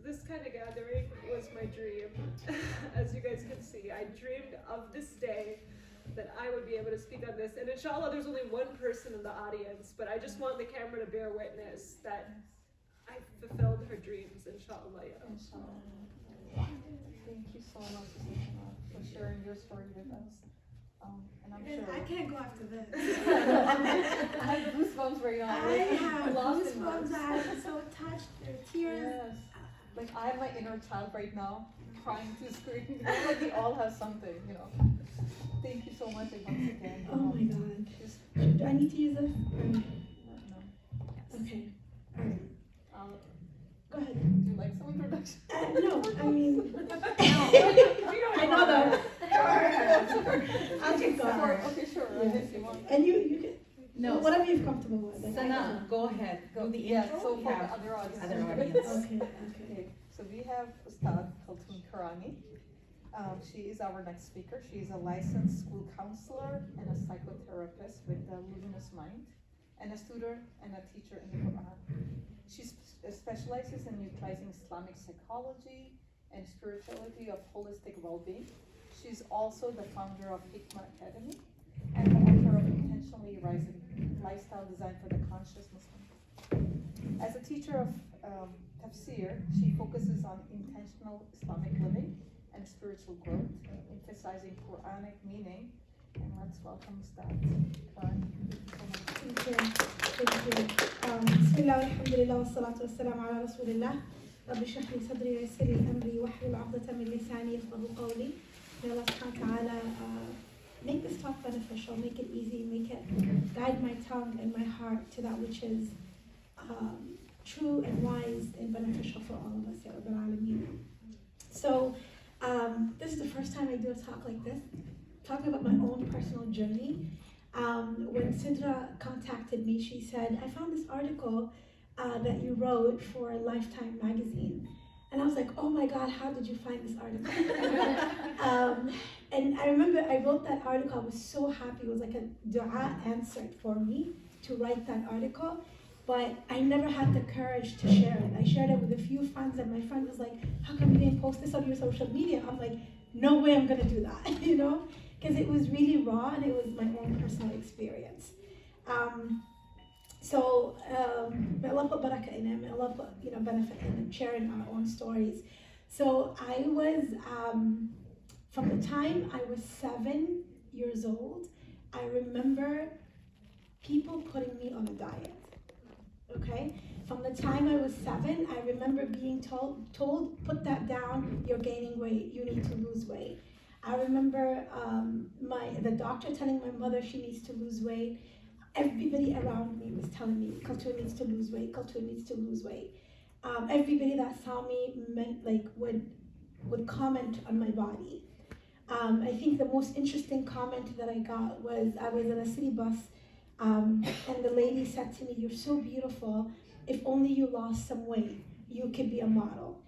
This kind of gathering was my dream. As you guys can see, I dreamed of this day that I would be able to speak on this. And inshallah, there's only one person in the audience, but I just want the camera to bear witness that I fulfilled her dreams, inshallah. Yeah. Inshallah. Thank you so much, Susanna, for sharing your story with us. And I'm sure I can't go after this. I have goosebumps right now. I have Lost in goosebumps. words. I'm so touched. There are tears. Yes. Like I have my inner child right now, trying to scream. You know, like we all have something, you know. Thank you so much like, once again. Oh my God. Just, Do I need to use this? no. Okay. Go ahead. Do you like some introduction? No, I mean, I know that. I'll keep going. Okay, sure. Yeah. If you want. and you can, No. whatever you're comfortable with. like, Sana, go ahead. Go. Do the Yeah, intro. so We for have the other audience. other audience. Okay, okay. Okay, so we have Ustad Khatun Karani. She is our next speaker. She is a licensed school counselor and a psychotherapist with the Luminous Mind, and a tutor and a teacher in the Quran. She specializes in utilizing Islamic psychology and spirituality of holistic well-being. She's also the founder of Hikmah Academy and the author of intentionally rising lifestyle designed for the conscious Muslim. As a teacher of tafsir, she focuses on intentional Islamic living and spiritual growth, emphasizing Quranic meaning. And let's welcome Ustad Quran. Thank you. Thank you. Bismillah, alhamdulillah, wassalatu wassalamu ala rasulillah. Rabbi shrah li sadri wa yassir li amri wahlul 'uqdatan min lisani yafqahu qawli. May Allah subhanahu wa ta'ala make this talk beneficial, make it easy, make it guide my tongue and my heart to that which is true and wise and beneficial for all of us, Ya Rabbil Alameen. So, this is the first time I do a talk like this, talking about my own personal journey. When Sidra contacted me, she said, I found this article that you wrote for Lifetime magazine. And I was like, oh my God, how did you find this article? And I remember I wrote that article, I was so happy. It was like a dua answered for me to write that article. But I never had the courage to share it. I shared it with a few friends, and my friend was like, how come you didn't post this on your social media? I'm like, no way I'm gonna do that, you know? Because it was really raw and it was my own personal experience. May Allah put barakah in it, may Allah put benefit in sharing our own stories. So I was, from the time I was 7 years old, I remember people putting me on a diet. Okay, from the time I was 7, I remember being told, put that down, you're gaining weight, you need to lose weight. I remember the doctor telling my mother she needs to lose weight. Everybody around me was telling me, Kultur needs to lose weight, Kultur needs to lose weight. Everybody that saw me would comment on my body. I think the most interesting comment that I got was, I was in a city bus, and the lady said to me, you're so beautiful, if only you lost some weight, you could be a model.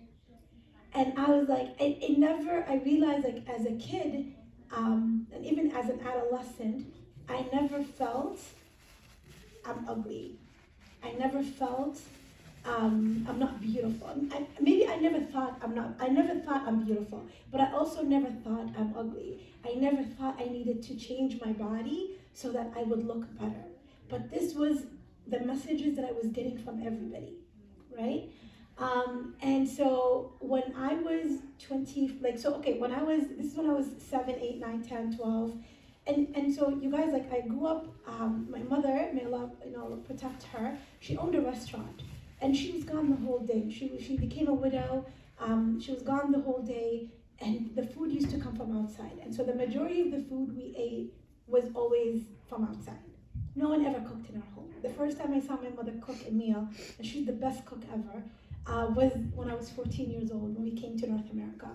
And I was like, I realized like as a kid, and even as an adolescent, I never felt I'm ugly. I never felt I'm not beautiful. Maybe I never thought I'm beautiful, but I also never thought I'm ugly. I never thought I needed to change my body so that I would look better. But this was the messages that I was getting from everybody, right? And so when I was 20, this is when I was 7, 8, 9, 10, 12. And so you guys, like, I grew up, my mother, may Allah, protect her, she owned a restaurant. And she was gone the whole day. She became a widow, she was gone the whole day, and the food used to come from outside. And so the majority of the food we ate was always from outside. No one ever cooked in our home. The first time I saw my mother cook a meal, and she's the best cook ever, was when I was 14 years old, when we came to North America.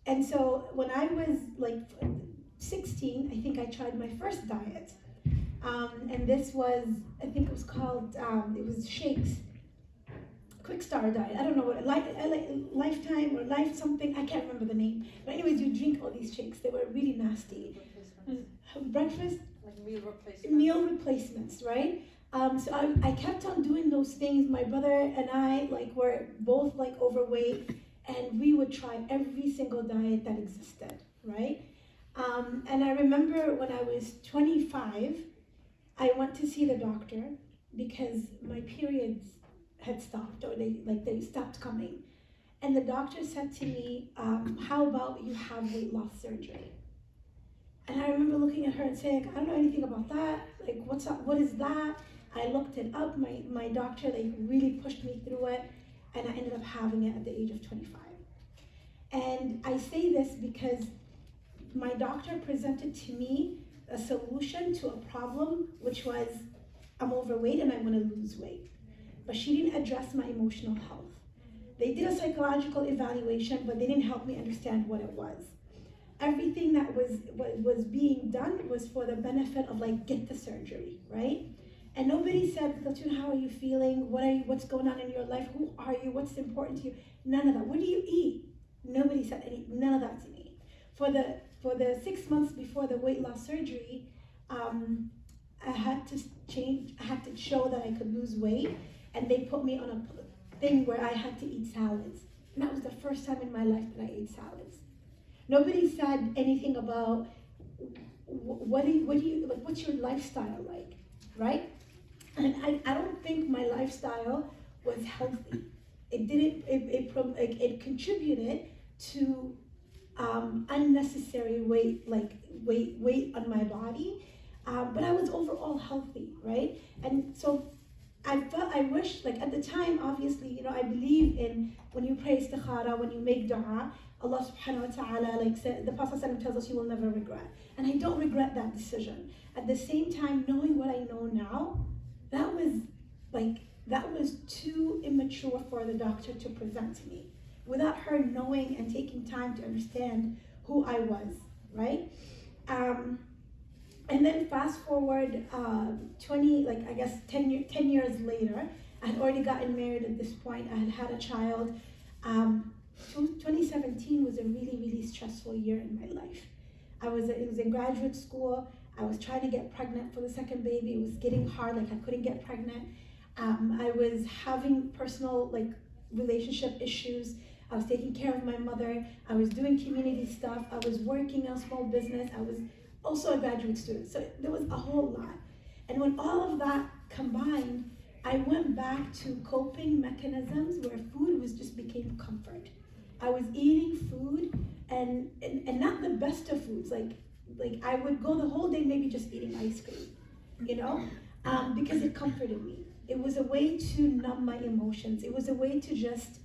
And so when I was like 16, I think I tried my first diet. And this was, I think it was called, it was shakes, Quick Star diet. I don't know what, Lifetime or Life something, I can't remember the name. But anyways, you drink all these shakes. They were really nasty. Breakfast? Like meal replacements. Meal replacements, right? So I kept on doing those things. My brother and I were both overweight, and we would try every single diet that existed, right? And I remember when I was 25, I went to see the doctor because my periods had stopped, or they stopped coming. And the doctor said to me, how about you have weight loss surgery? And I remember looking at her and saying, I don't know anything about that. Like, what's up? What is that? I looked it up. My doctor really pushed me through it, and I ended up having it at the age of 25. And I say this because my doctor presented to me a solution to a problem, which was I'm overweight and I want to lose weight. But she didn't address my emotional health. They did a psychological evaluation, but they didn't help me understand what it was. Everything that was being done was for the benefit of get the surgery, right? And nobody said, Platoon, how are you feeling? What's going on in your life? Who are you? What's important to you? None of that. What do you eat? Nobody said none of that to me. For the 6 months before the weight loss surgery, I had to change. I had to show that I could lose weight, and they put me on a thing where I had to eat salads. And that was the first time in my life that I ate salads. Nobody said anything about what do you like, what's your lifestyle like, right? And I don't think my lifestyle was healthy. It didn't, it contributed to unnecessary weight on my body, but I was overall healthy, right? And so I wish, like at the time, obviously, you know, I believe in when you pray istikhara, when you make dua, Allah subhanahu wa ta'ala, like the Prophet tells us, you will never regret. And I don't regret that decision. At the same time, knowing what I know now, that was too immature for the doctor to present to me without her knowing and taking time to understand who I was, right? And then fast forward 10 years later, I had already gotten married at this point. I had had a child. 2017 was a really, really stressful year in my life. It was in graduate school. I was trying to get pregnant for the second baby. It was getting hard, like I couldn't get pregnant. I was having personal relationship issues. I was taking care of my mother. I was doing community stuff. I was working on small business. I was also a graduate student. So there was a whole lot. And when all of that combined, I went back to coping mechanisms where food just became comfort. I was eating food and not the best of foods. Like I would go the whole day maybe just eating ice cream, you know, because it comforted me. It was a way to numb my emotions. It was a way to just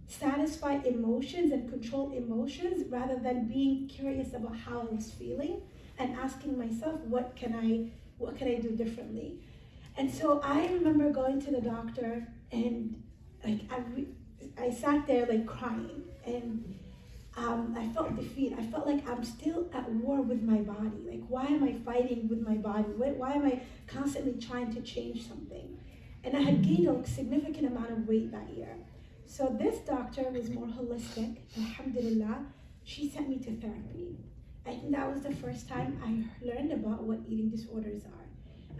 satisfy emotions and control emotions rather than being curious about how I was feeling and asking myself, what can I do differently? And so I remember going to the doctor and I sat there crying, and I felt defeat. I felt like I'm still at war with my body. Like, why am I fighting with my body? Why am I constantly trying to change something? And I had gained a significant amount of weight that year. So this doctor was more holistic, alhamdulillah. She sent me to therapy. I think that was the first time I learned about what eating disorders are.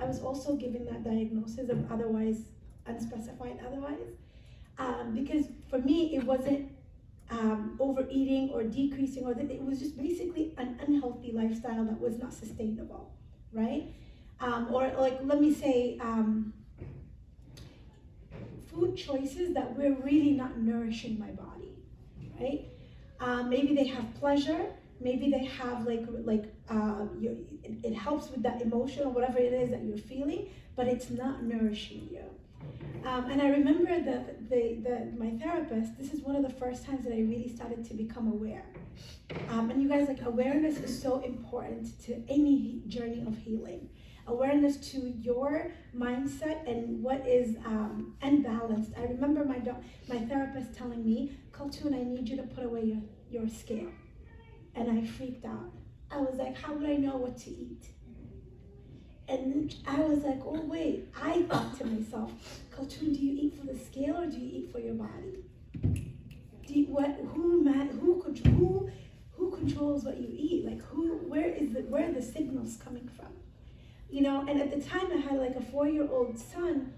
I was also given that diagnosis of otherwise unspecified otherwise, because for me it wasn't overeating or decreasing, it was just basically an unhealthy lifestyle that was not sustainable, right? Or let me say, food choices that were really not nourishing my body, right? Maybe they have pleasure, maybe they have it helps with that emotion or whatever it is that you're feeling, but it's not nourishing you. And I remember my therapist, this is one of the first times that I really started to become aware. And you guys, awareness is so important to any journey of healing. Awareness to your mindset and what is unbalanced. I remember my therapist telling me, Kaltun, I need you to put away your scale. And I freaked out. I was like, how would I know what to eat? And I was like, oh wait, I thought to myself, Kaltun, do you eat for the scale or do you eat for your body? Who controls what you eat? Where are the signals coming from? You know, and at the time I had a 4-year-old son,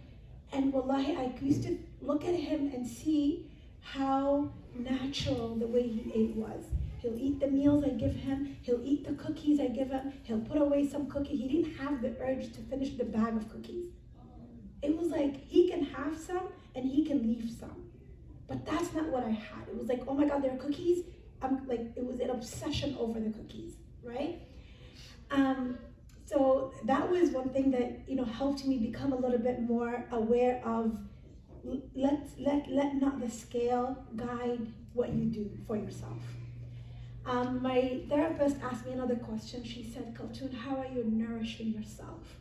and wallahi, I used to look at him and see how natural the way he ate was. He'll eat the meals I give him, he'll eat the cookies I give him, he'll put away some cookies. He didn't have the urge to finish the bag of cookies. It was like, he can have some and he can leave some. But that's not what I had. It was like, oh my God, there are cookies. It was an obsession over the cookies, right? So that was one thing that, helped me become a little bit more aware of, let not the scale guide what you do for yourself. My therapist asked me another question. She said, Kaltun, how are you nourishing yourself?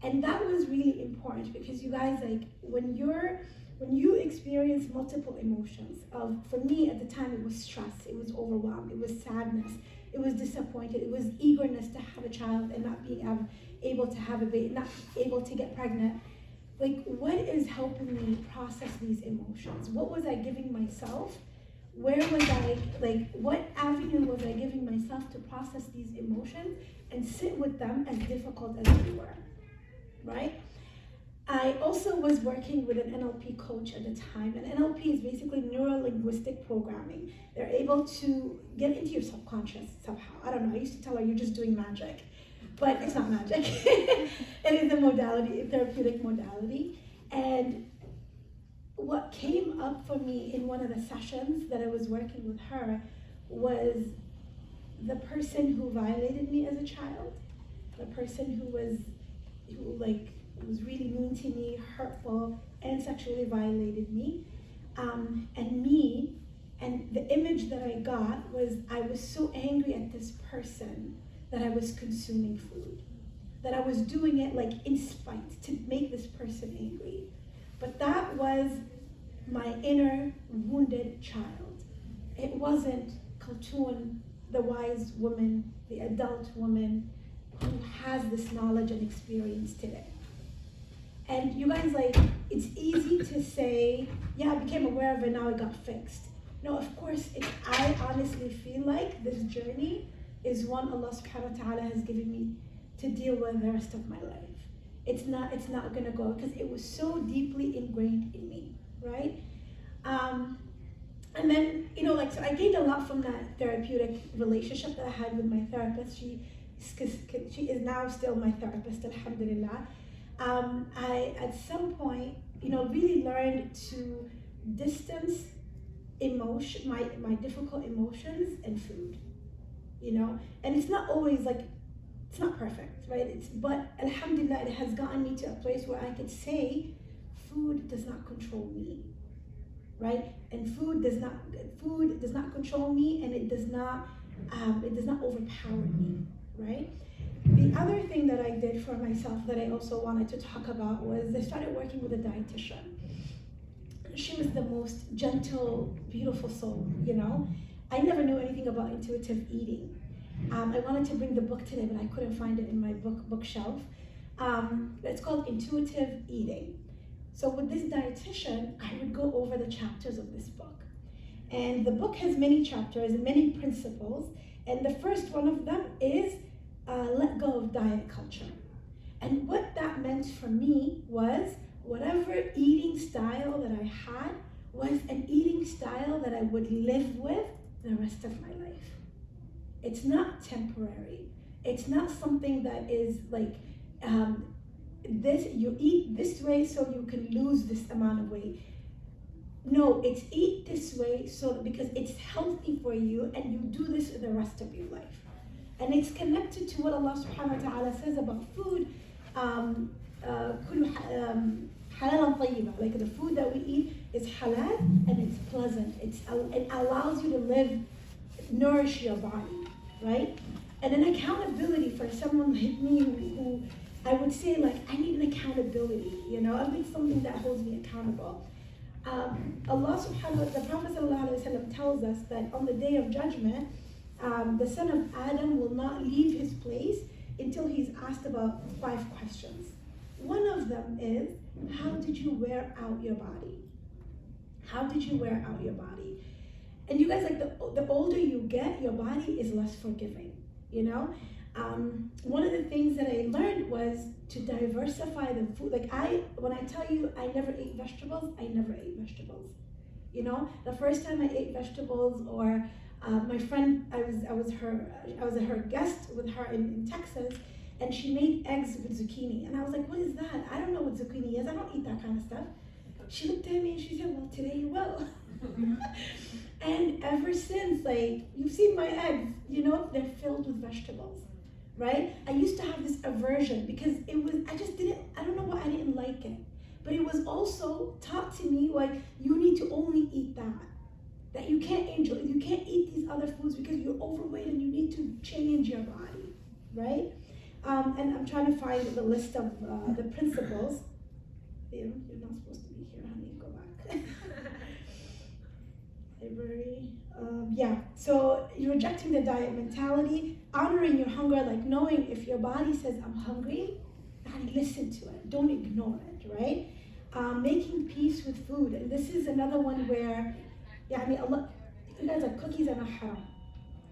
And that was really important because you guys, when you experience multiple emotions for me at the time, it was stress, it was overwhelm, it was sadness, it was disappointed, it was eagerness to have a child and not being able to have a baby, not able to get pregnant. What is helping me process these emotions? What was I giving myself? Where was what avenue was I giving myself to process these emotions and sit with them as difficult as they were, right? I also was working with an NLP coach at the time, and NLP is basically neuro-linguistic programming. They're able to get into your subconscious somehow. I don't know, I used to tell her, you're just doing magic, but it's not magic. It is a modality, a therapeutic modality. And what came up for me in one of the sessions that I was working with her was the person who violated me as a child, the person who was really mean to me, hurtful, and sexually violated me. And the image that I got was I was so angry at this person that I was consuming food, that I was doing it like in spite to make this person angry. But that was my inner wounded child. It wasn't Khaltoon, the wise woman, the adult woman who has this knowledge and experience today. And you guys, like, it's easy to say, yeah, I became aware of it, now it got fixed. No, of course, I honestly feel like this journey is one Allah subhanahu wa ta'ala has given me to deal with the rest of my life. It's not gonna go, because it was so deeply ingrained in me, right? And then, so I gained a lot from that therapeutic relationship that I had with my therapist. She is now still my therapist, alhamdulillah. I, at some point, really learned to distance my difficult emotions and food, and it's not always like, it's not perfect, right? But alhamdulillah, it has gotten me to a place where I could say, food does not control me, right? And food does not control me, and it does not overpower me, right? The other thing that I did for myself that I also wanted to talk about was I started working with a dietitian. She was the most gentle, beautiful soul, I never knew anything about intuitive eating. I wanted to bring the book today, but I couldn't find it in my bookshelf. It's called Intuitive Eating. So with this dietitian, I would go over the chapters of this book. And the book has many chapters and many principles. And the first one of them is let go of diet culture. And what that meant for me was whatever eating style that I had was an eating style that I would live with the rest of my life. It's not temporary. It's not something that is like, you eat this way so you can lose this amount of weight. No, it's eat this way because it's healthy for you, and you do this the rest of your life. And it's connected to what Allah subhanahu wa ta'ala says about food. Like the food that we eat is halal and it's pleasant. It allows you to nourish your body, right? And an accountability for someone like me who I would say, like, I need an accountability, I need something that holds me accountable. Allah subhanahu wa ta'ala, the Prophet sallallahu alaihi wasallam tells us that on the day of judgment, the son of Adam will not leave his place until he's asked about 5 questions. One of them is, how did you wear out your body? How did you wear out your body? And you guys, like, the older you get, your body is less forgiving, One of the things that I learned was to diversify the food. Like, when I tell you I never ate vegetables, I never ate vegetables. The first time I ate vegetables, or my friend, I was her guest with her in Texas, and she made eggs with zucchini. And I was like, what is that? I don't know what zucchini is. I don't eat that kind of stuff. She looked at me and she said, well, today you will. And ever since, like, you've seen my eggs, they're filled with vegetables, right? I used to have this aversion because I don't know why I didn't like it. But it was also taught to me, like, you need to only eat that you can't eat these other foods because you're overweight and you need to change your body, right? And I'm trying to find the list of the principles. You're not supposed to be here, honey, go back. Library, so you're rejecting the diet mentality, honoring your hunger, like knowing if your body says, I'm hungry, and listen to it, don't ignore it, right? Making peace with food, and this is another one where, you guys, like, cookies are not haram,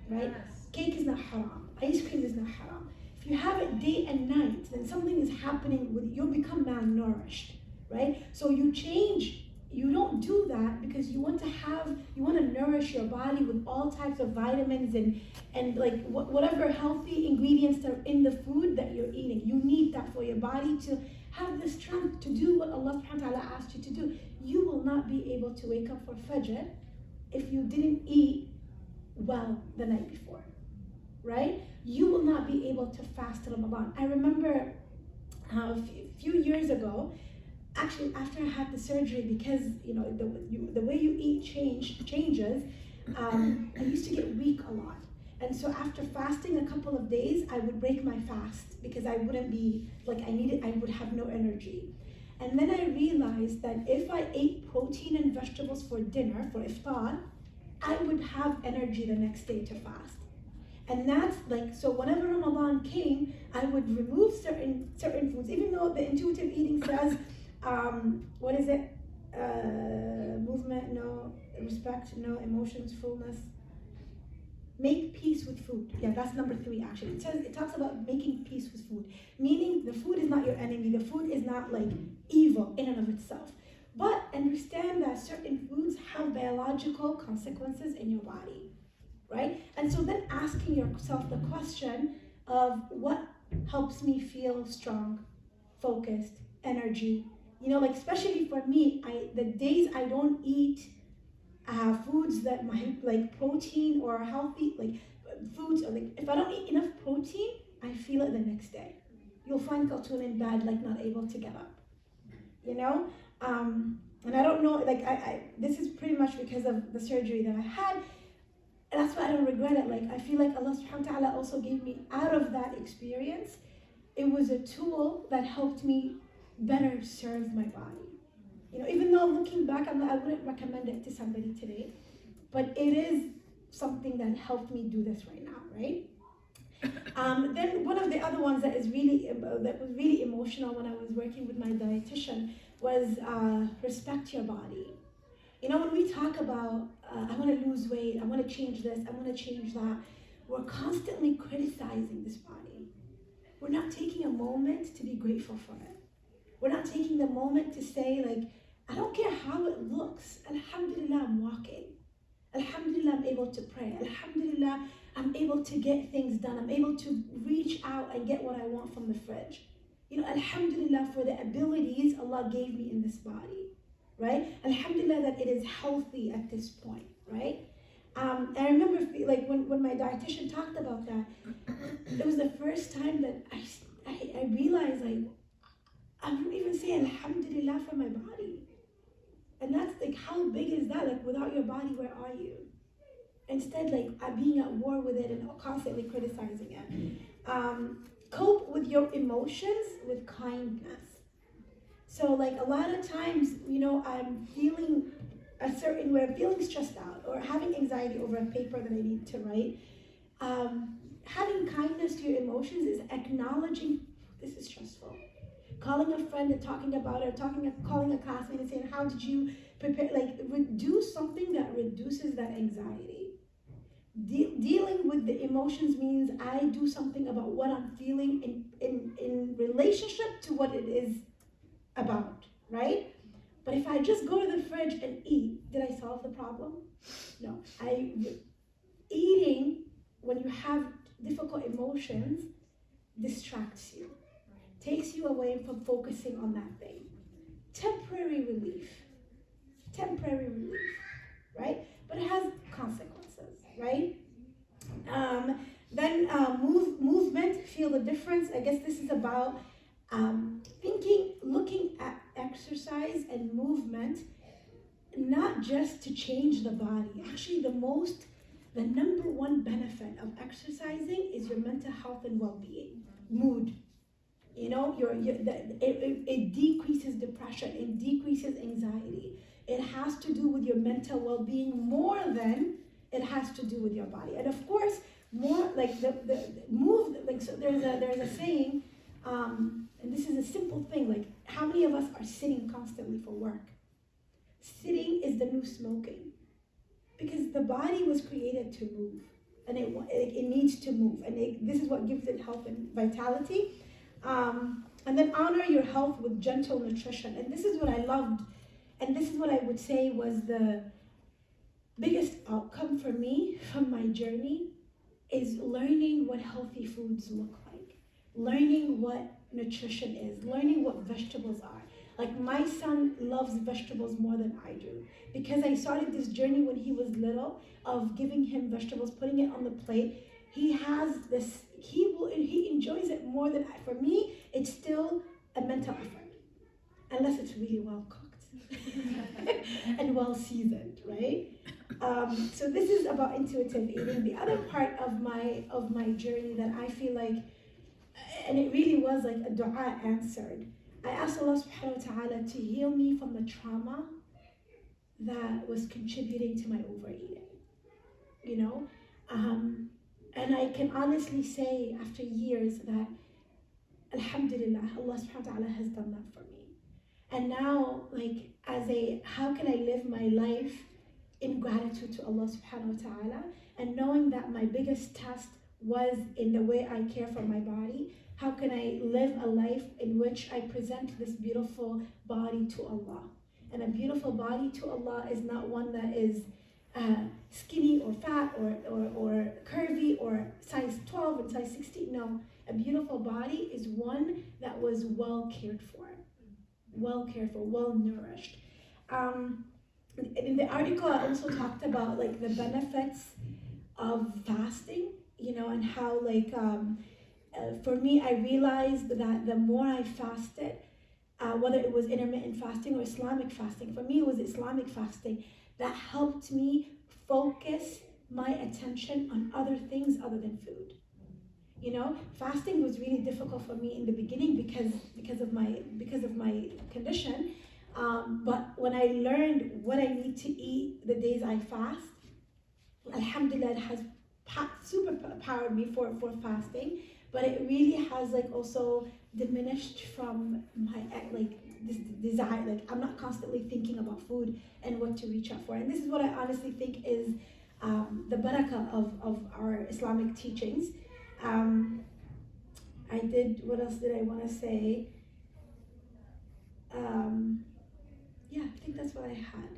right? Cake is not haram, ice cream is not haram. If If you have it day and night, then something is happening with you'll become malnourished, right? So you change. You don't do that because you want to nourish your body with all types of vitamins and like whatever healthy ingredients that are in the food that you're eating. You need that for your body to have the strength to do what Allah subhanahu wa ta'ala asked you to do. You will not be able to wake up for Fajr if you didn't eat well the night before, right? You will not be able to fast Ramadan. I remember a few years ago, actually after I had the surgery, because the way you eat changes, I used to get weak a lot. And so after fasting a couple of days, I would break my fast because I wouldn't be, like I would have no energy. And then I realized that if I ate protein and vegetables for dinner, for iftar, I would have energy the next day to fast. And that's like, so whenever Ramadan came, I would remove certain foods, even though the intuitive eating says, what is it? Movement, no. Respect, no. Emotions, fullness. Make peace with food. Yeah, that's number 3 actually. It talks about making peace with food. Meaning the food is not your enemy. The food is not like evil in and of itself. But understand that certain foods have biological consequences in your body, right? And so then asking yourself the question of what helps me feel strong, focused, energy. Like especially for me, the days I don't eat foods that might like protein or healthy like foods, or like if I don't eat enough protein, I feel it the next day. You'll find Khaltoon in bed, like not able to get up. And I don't know, like this is pretty much because of the surgery that I had, and that's why I don't regret it. Like I feel like Allah subhanahu wa ta'ala also gave me out of that experience. It was a tool that helped me better serve my body. Even though looking back, I wouldn't recommend it to somebody today, but it is something that helped me do this right now, right? Then one of the other ones that was really emotional when I was working with my dietitian was respect your body. When we talk about I want to lose weight, I want to change this, I want to change that, we're constantly criticizing this body. We're not taking a moment to be grateful for it. We're not taking the moment to say, like, I don't care how it looks. Alhamdulillah, I'm walking. Alhamdulillah, I'm able to pray. Alhamdulillah, I'm able to get things done. I'm able to reach out and get what I want from the fridge. Alhamdulillah for the abilities Allah gave me in this body, right? Alhamdulillah that it is healthy at this point, right? I remember like when my dietitian talked about that, it was the first time that I realized, like, I don't even say Alhamdulillah for my body. And that's like, how big is that? Like, without your body, where are you? Instead, like, being at war with it and constantly criticizing it. Cope with your emotions with kindness. So, like, a lot of times, I'm feeling a certain way, I'm feeling stressed out or having anxiety over a paper that I need to write. Having kindness to your emotions is acknowledging this is stressful. Calling a friend and talking about it, calling a classmate and saying, how did you prepare? Like, do something that reduces that anxiety. Dealing with the emotions means I do something about what I'm feeling in relationship to what it is about, right? But if I just go to the fridge and eat, did I solve the problem? No. Eating, when you have difficult emotions, distracts you. Takes you away from focusing on that thing. Temporary relief, right? But it has consequences, right? Then movement, feel the difference. I guess this is about looking at exercise and movement, not just to change the body. Actually, the number one benefit of exercising is your mental health and well-being, mood. It decreases depression, it decreases anxiety. It has to do with your mental well-being more than it has to do with your body. And of course, more like the move. Like, so there's a saying, and this is a simple thing. Like, how many of us are sitting constantly for work? Sitting is the new smoking, because the body was created to move. and it needs to move, and this is what gives it health and vitality. And then honor your health with gentle nutrition. And this is what I loved, and this is what I would say was the biggest outcome for me from my journey, is learning what healthy foods look like, learning what nutrition is, learning what vegetables are. Like, my son loves vegetables more than I do, because I started this journey when he was little of giving him vegetables, putting it on the plate. He has this, he enjoys it more than I. For me, it's still a mental effort, unless it's really well cooked and well seasoned, right? So this is about intuitive eating. The other part of my journey that I feel like, and it really was like a dua answered. I asked Allah subhanahu wa ta'ala to heal me from the trauma that was contributing to my overeating, you know? And I can honestly say after years that alhamdulillah, Allah subhanahu wa ta'ala has done that for me. And now, like, how can I live my life in gratitude to Allah subhanahu wa ta'ala, and knowing that my biggest test was in the way I care for my body. How can I live a life in which I present this beautiful body to Allah? And a beautiful body to Allah is not one that is skinny or fat or curvy or size 12 and size 16. No, a beautiful body is one that was well cared for, well nourished. In the article, I also talked about like the benefits of fasting, you know, and how like for me, I realized that the more I fasted, whether it was intermittent fasting or Islamic fasting, for me it was Islamic fasting that helped me focus my attention on other things other than food. You know, fasting was really difficult for me in the beginning because of my condition. But when I learned what I need to eat the days I fast, alhamdulillah, it has super powered me for fasting. But it really has like also diminished from my like this desire. Like, I'm not constantly thinking about food and what to reach out for. And this is what I honestly think is the barakah of our Islamic teachings. What else did I want to say? Yeah, I think that's what I had.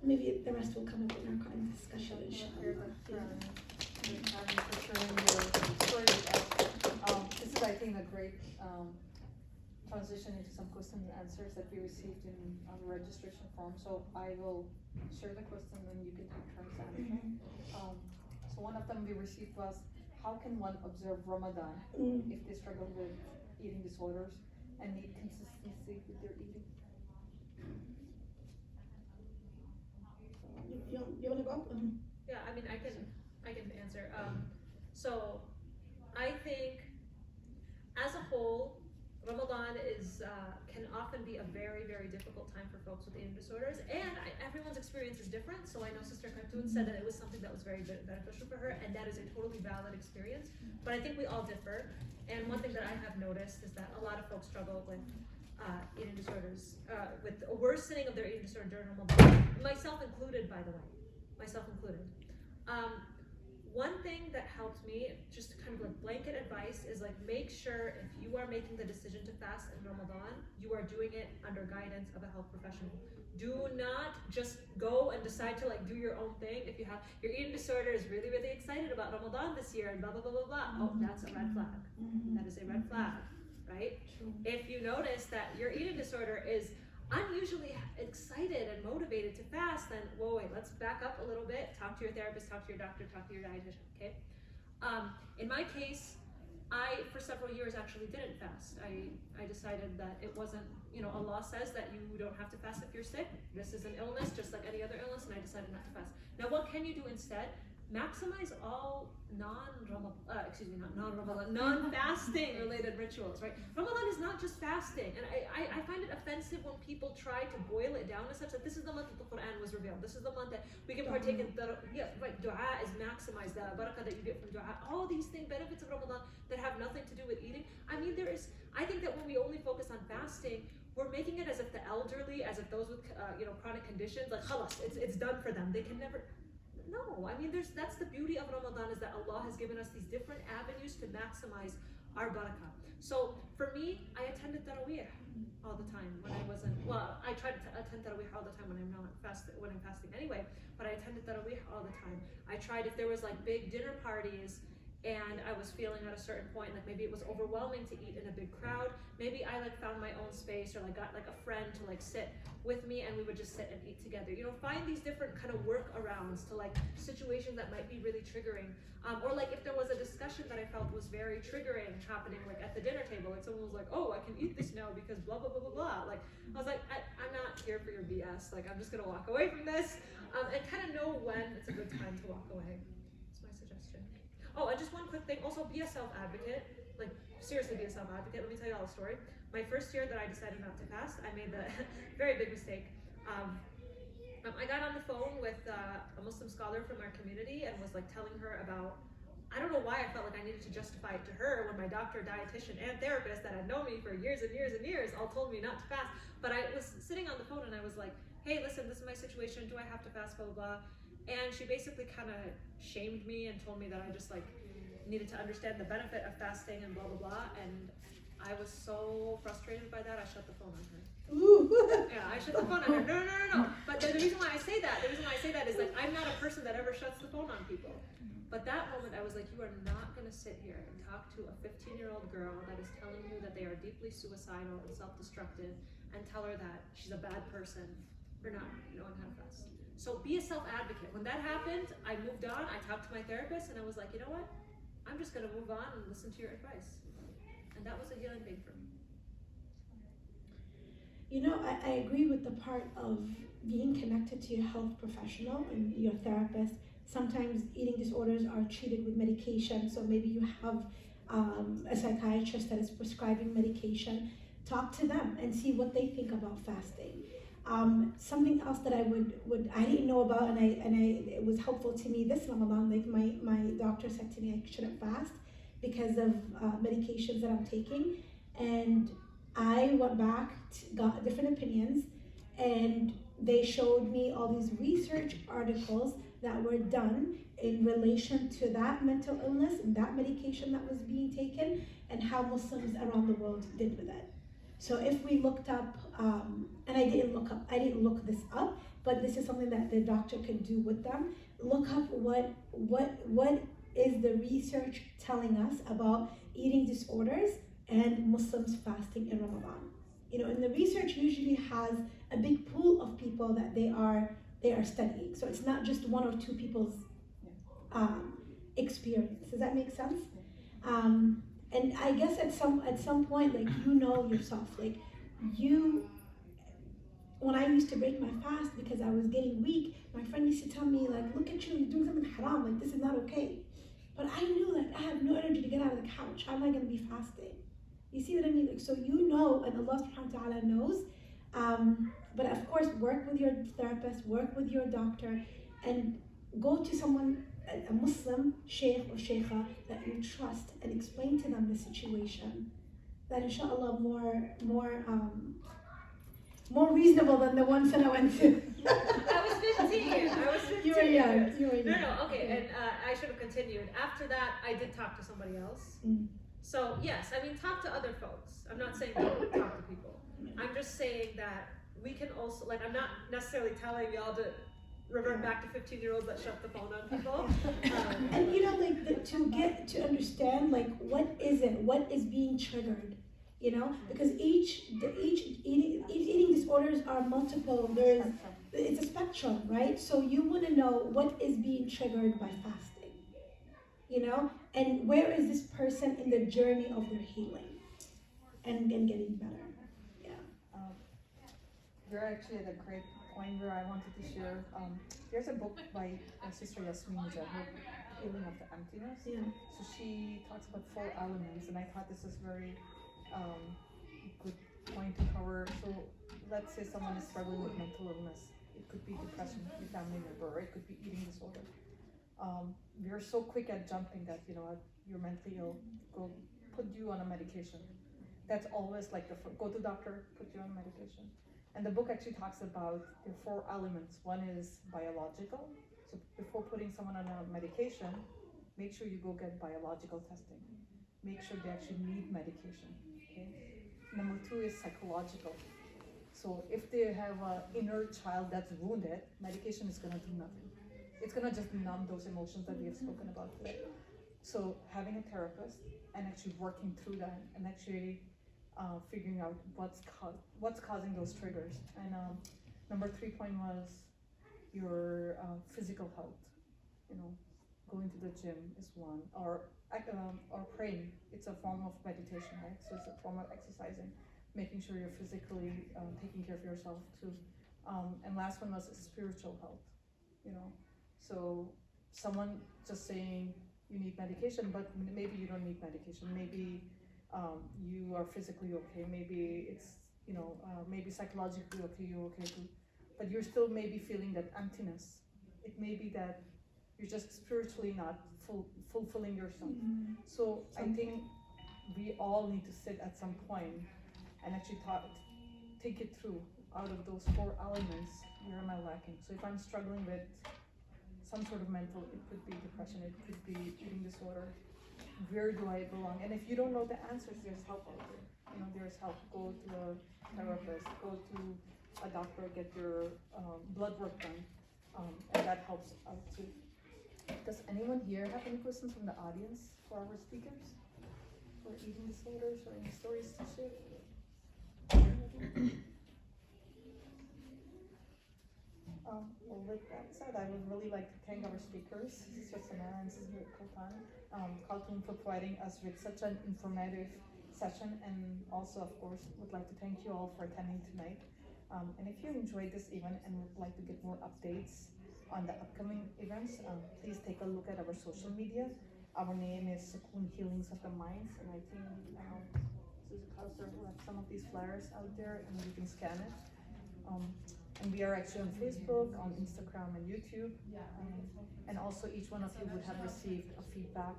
Maybe the rest will come up in our discussion, inshallah. This is, I think, a great transition into some questions and answers that we received on the registration form. So I will share the question and you can take turns answering. So one of them we received was, how can one observe Ramadan if they struggle with eating disorders and need consistency with their eating? You want to go? Yeah, I mean, I can answer. So I think as a whole, Ramadan can often be a very, very difficult time for folks with eating disorders, and everyone's experience is different. So I know Sister Khartoum said that it was something that was very beneficial for her, and that is a totally valid experience. But I think we all differ. And one thing that I have noticed is that a lot of folks struggle with eating disorders, with a worsening of their eating disorder during Ramadan, myself included, by the way, myself included. One thing that helped me, just kind of like blanket advice, is like make sure if you are making the decision to fast in Ramadan, you are doing it under guidance of a health professional. Do not just go and decide to like do your own thing. If you have your eating disorder is really, really excited about Ramadan this year and blah, blah, blah, blah, blah. Oh, that's a red flag. That is a red flag, right? If you notice that your eating disorder is unusually excited and motivated to fast, then whoa, wait, let's back up a little bit. Talk to your therapist, talk to your doctor, talk to your dietitian, okay? In my case, I, for several years, actually didn't fast. I decided that it wasn't, you know, Allah says that you don't have to fast if you're sick. This is an illness, just like any other illness, and I decided not to fast. Now, what can you do instead? Maximize all non-fasting related rituals, right? Ramadan is not just fasting, and I find it offensive when people try to boil it down to such that this is the month that the Quran was revealed. This is the month that we can partake in. Dua is maximized, the barakah that you get from dua. All these things, benefits of Ramadan that have nothing to do with eating. I mean, I think that when we only focus on fasting, we're making it as if the elderly, as if those with chronic conditions, like khalas, it's done for them. They can never. no, I mean, that's the beauty of Ramadan, is that Allah has given us these different avenues to maximize our barakah. So for me, I attended Taraweeh all the time when I wasn't, well, I tried to attend Taraweeh all the time when I'm fasting anyway, but I attended Taraweeh all the time. I tried, if there was like big dinner parties and I was feeling at a certain point, like maybe it was overwhelming to eat in a big crowd, maybe I like found my own space, or like got like a friend to like sit with me and we would just sit and eat together. You know, find these different kind of workarounds to like situations that might be really triggering. Or like if there was a discussion that I felt was very triggering happening like at the dinner table, like someone was like, oh, I can eat this now because blah, blah, blah, blah, blah. Like, I was like, I'm not here for your BS. Like, I'm just gonna walk away from this, and kind of know when it's a good time to walk away. That's my suggestion. Oh, and just one quick thing, also be a self-advocate. Like, seriously be a self-advocate. Let me tell you all a story. My first year that I decided not to fast, I made the very big mistake. I got on the phone with a Muslim scholar from our community and was like telling her about, I don't know why I felt like I needed to justify it to her when my doctor, dietitian, and therapist that had known me for years and years and years all told me not to fast. But I was sitting on the phone and I was like, hey, listen, this is my situation. Do I have to fast, blah, blah, blah. And she basically kind of shamed me and told me that I just like needed to understand the benefit of fasting and blah, blah, blah. And I was so frustrated by that, I shut the phone on her. Yeah, I shut the phone on her. No. But the reason why I say that is like, I'm not a person that ever shuts the phone on people. But that moment I was like, you are not gonna sit here and talk to a 15-year-old girl that is telling you that they are deeply suicidal and self-destructive and tell her that she's a bad person for not knowing how to fast. So be a self-advocate. When that happened, I moved on, I talked to my therapist and I was like, you know what? I'm just gonna move on and listen to your advice. And that was a healing thing for me. You know, I agree with the part of being connected to your health professional and your therapist. Sometimes eating disorders are treated with medication, so maybe you have a psychiatrist that is prescribing medication. Talk to them and see what they think about fasting. Something else that I didn't know about, and it was helpful to me this Ramadan. Like my doctor said to me I shouldn't fast because of medications that I'm taking, and I went back, got different opinions, and they showed me all these research articles that were done in relation to that mental illness and that medication that was being taken and how Muslims around the world did with it. So if we looked up, and I didn't look this up, but this is something that the doctor can do with them. Look up what is the research telling us about eating disorders and Muslims fasting in Ramadan. You know, and the research usually has a big pool of people that they are studying. So it's not just one or two people's experience. Does that make sense? And I guess at some point, like, you know yourself, like when I used to break my fast because I was getting weak, my friend used to tell me, like, look at you, you're doing something haram, like this is not okay. But I knew that I have no energy to get out of the couch. How am I going to be fasting? You see what I mean? Like, so you know, and Allah subhanahu wa ta'ala knows. But of course, work with your therapist, work with your doctor, and go to someone, a Muslim sheikh or sheikha that you trust, and explain to them the situation. That inshallah more reasonable than the ones that I went to. I was 15. You were young. No, okay, and I should have continued. After that, I did talk to somebody else. So yes, I mean, talk to other folks. I'm not saying don't talk to people. I'm just saying that we can also, like, I'm not necessarily telling y'all to revert back to 15-year-olds that shut the phone on people. And you know, like, to get to understand, like, what is being triggered, you know, because each eating disorders are multiple. It's a spectrum, right? So you want to know what is being triggered by fasting, you know, and where is this person in the journey of their healing and getting better. You're actually at a great point where I wanted to share. There's a book by Sister Yasmin Zahid, Healing of the Emptiness. Yeah. So she talks about 4 elements, and I thought this is very good point to cover. So let's say someone is struggling with mental illness. It could be depression, it could be family member, or it could be eating disorder. We're so quick at jumping that, you know, you're mentally ill, go put you on a medication. That's always like go to doctor, put you on medication. And the book actually talks about the 4 elements. One is biological, So before putting someone on a medication, make sure you go get biological testing. Make sure they actually need medication, okay? Number 2 is psychological. So if they have an inner child that's wounded, medication is gonna do nothing. It's gonna just numb those emotions that we have spoken about today. So having a therapist and actually working through that and actually figuring out what's causing those triggers. And number 3 point was your physical health. You know, going to the gym is one, or praying. It's a form of meditation, right? So it's a form of exercising, making sure you're physically taking care of yourself too. And last one was spiritual health. You know, so someone just saying you need medication, but maybe you don't need medication. Maybe you are physically okay. Maybe it's, you know, maybe psychologically okay, you're okay too. But you're still maybe feeling that emptiness. It may be that you're just spiritually not fulfilling yourself. So I think we all need to sit at some point and actually think it through. Out of those 4 elements, where am I lacking? So if I'm struggling with some sort of mental, it could be depression, it could be eating disorder, where do I belong? And if you don't know the answers, there's help out there. You know, there's help. Go to a therapist, go to a doctor, get your blood work done, and that helps out too. Does anyone here have any questions from the audience for our speakers? For eating disorders or any stories to share? Well, with that said, I would really like to thank our speakers, Sister Samara and Sister Khaltoon, for providing us with such an informative session, and also, of course, would like to thank you all for attending tonight. And if you enjoyed this event and would like to get more updates on the upcoming events, please take a look at our social media. Our name is Sakun Healings of the Minds, and I think Susan Kauser will have some of these flyers out there, and you can scan it. And we are actually on Facebook, on Instagram, and YouTube. And also each one of you would have received a feedback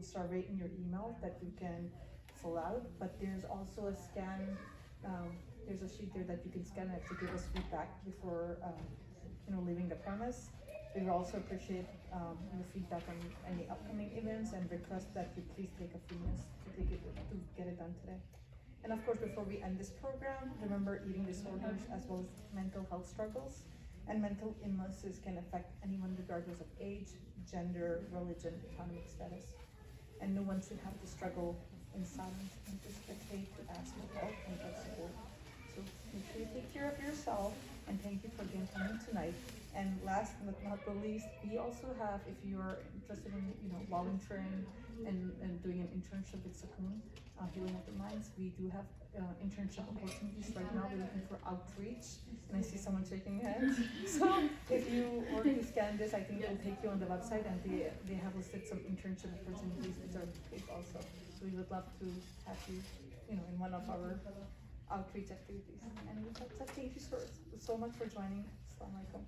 survey in your email that you can fill out. But there's also a scan, there's a sheet there that you can scan and actually give us feedback before leaving the premise. We would also appreciate your feedback on any upcoming events and request that you please take a few minutes to get it done today. And of course, before we end this program, remember eating disorders as well as mental health struggles and mental illnesses can affect anyone regardless of age, gender, religion, economic status. And no one should have to struggle in silence, and just okay to ask for help and get support. So make sure you take care of yourself, and thank you for again coming tonight. And last but not the least, we also have, if you're interested in volunteering and doing an internship with Sakun, Healing of the Minds, we do have internship opportunities right now. We're looking for outreach, and I see someone shaking hands. So if you were to scan this, I think it'll take you on the website, and they have listed some internship opportunities which are paid also. So we would love to have you, in one of our outreach activities. And with that said, thank you so much for joining. Assalamu alaikum.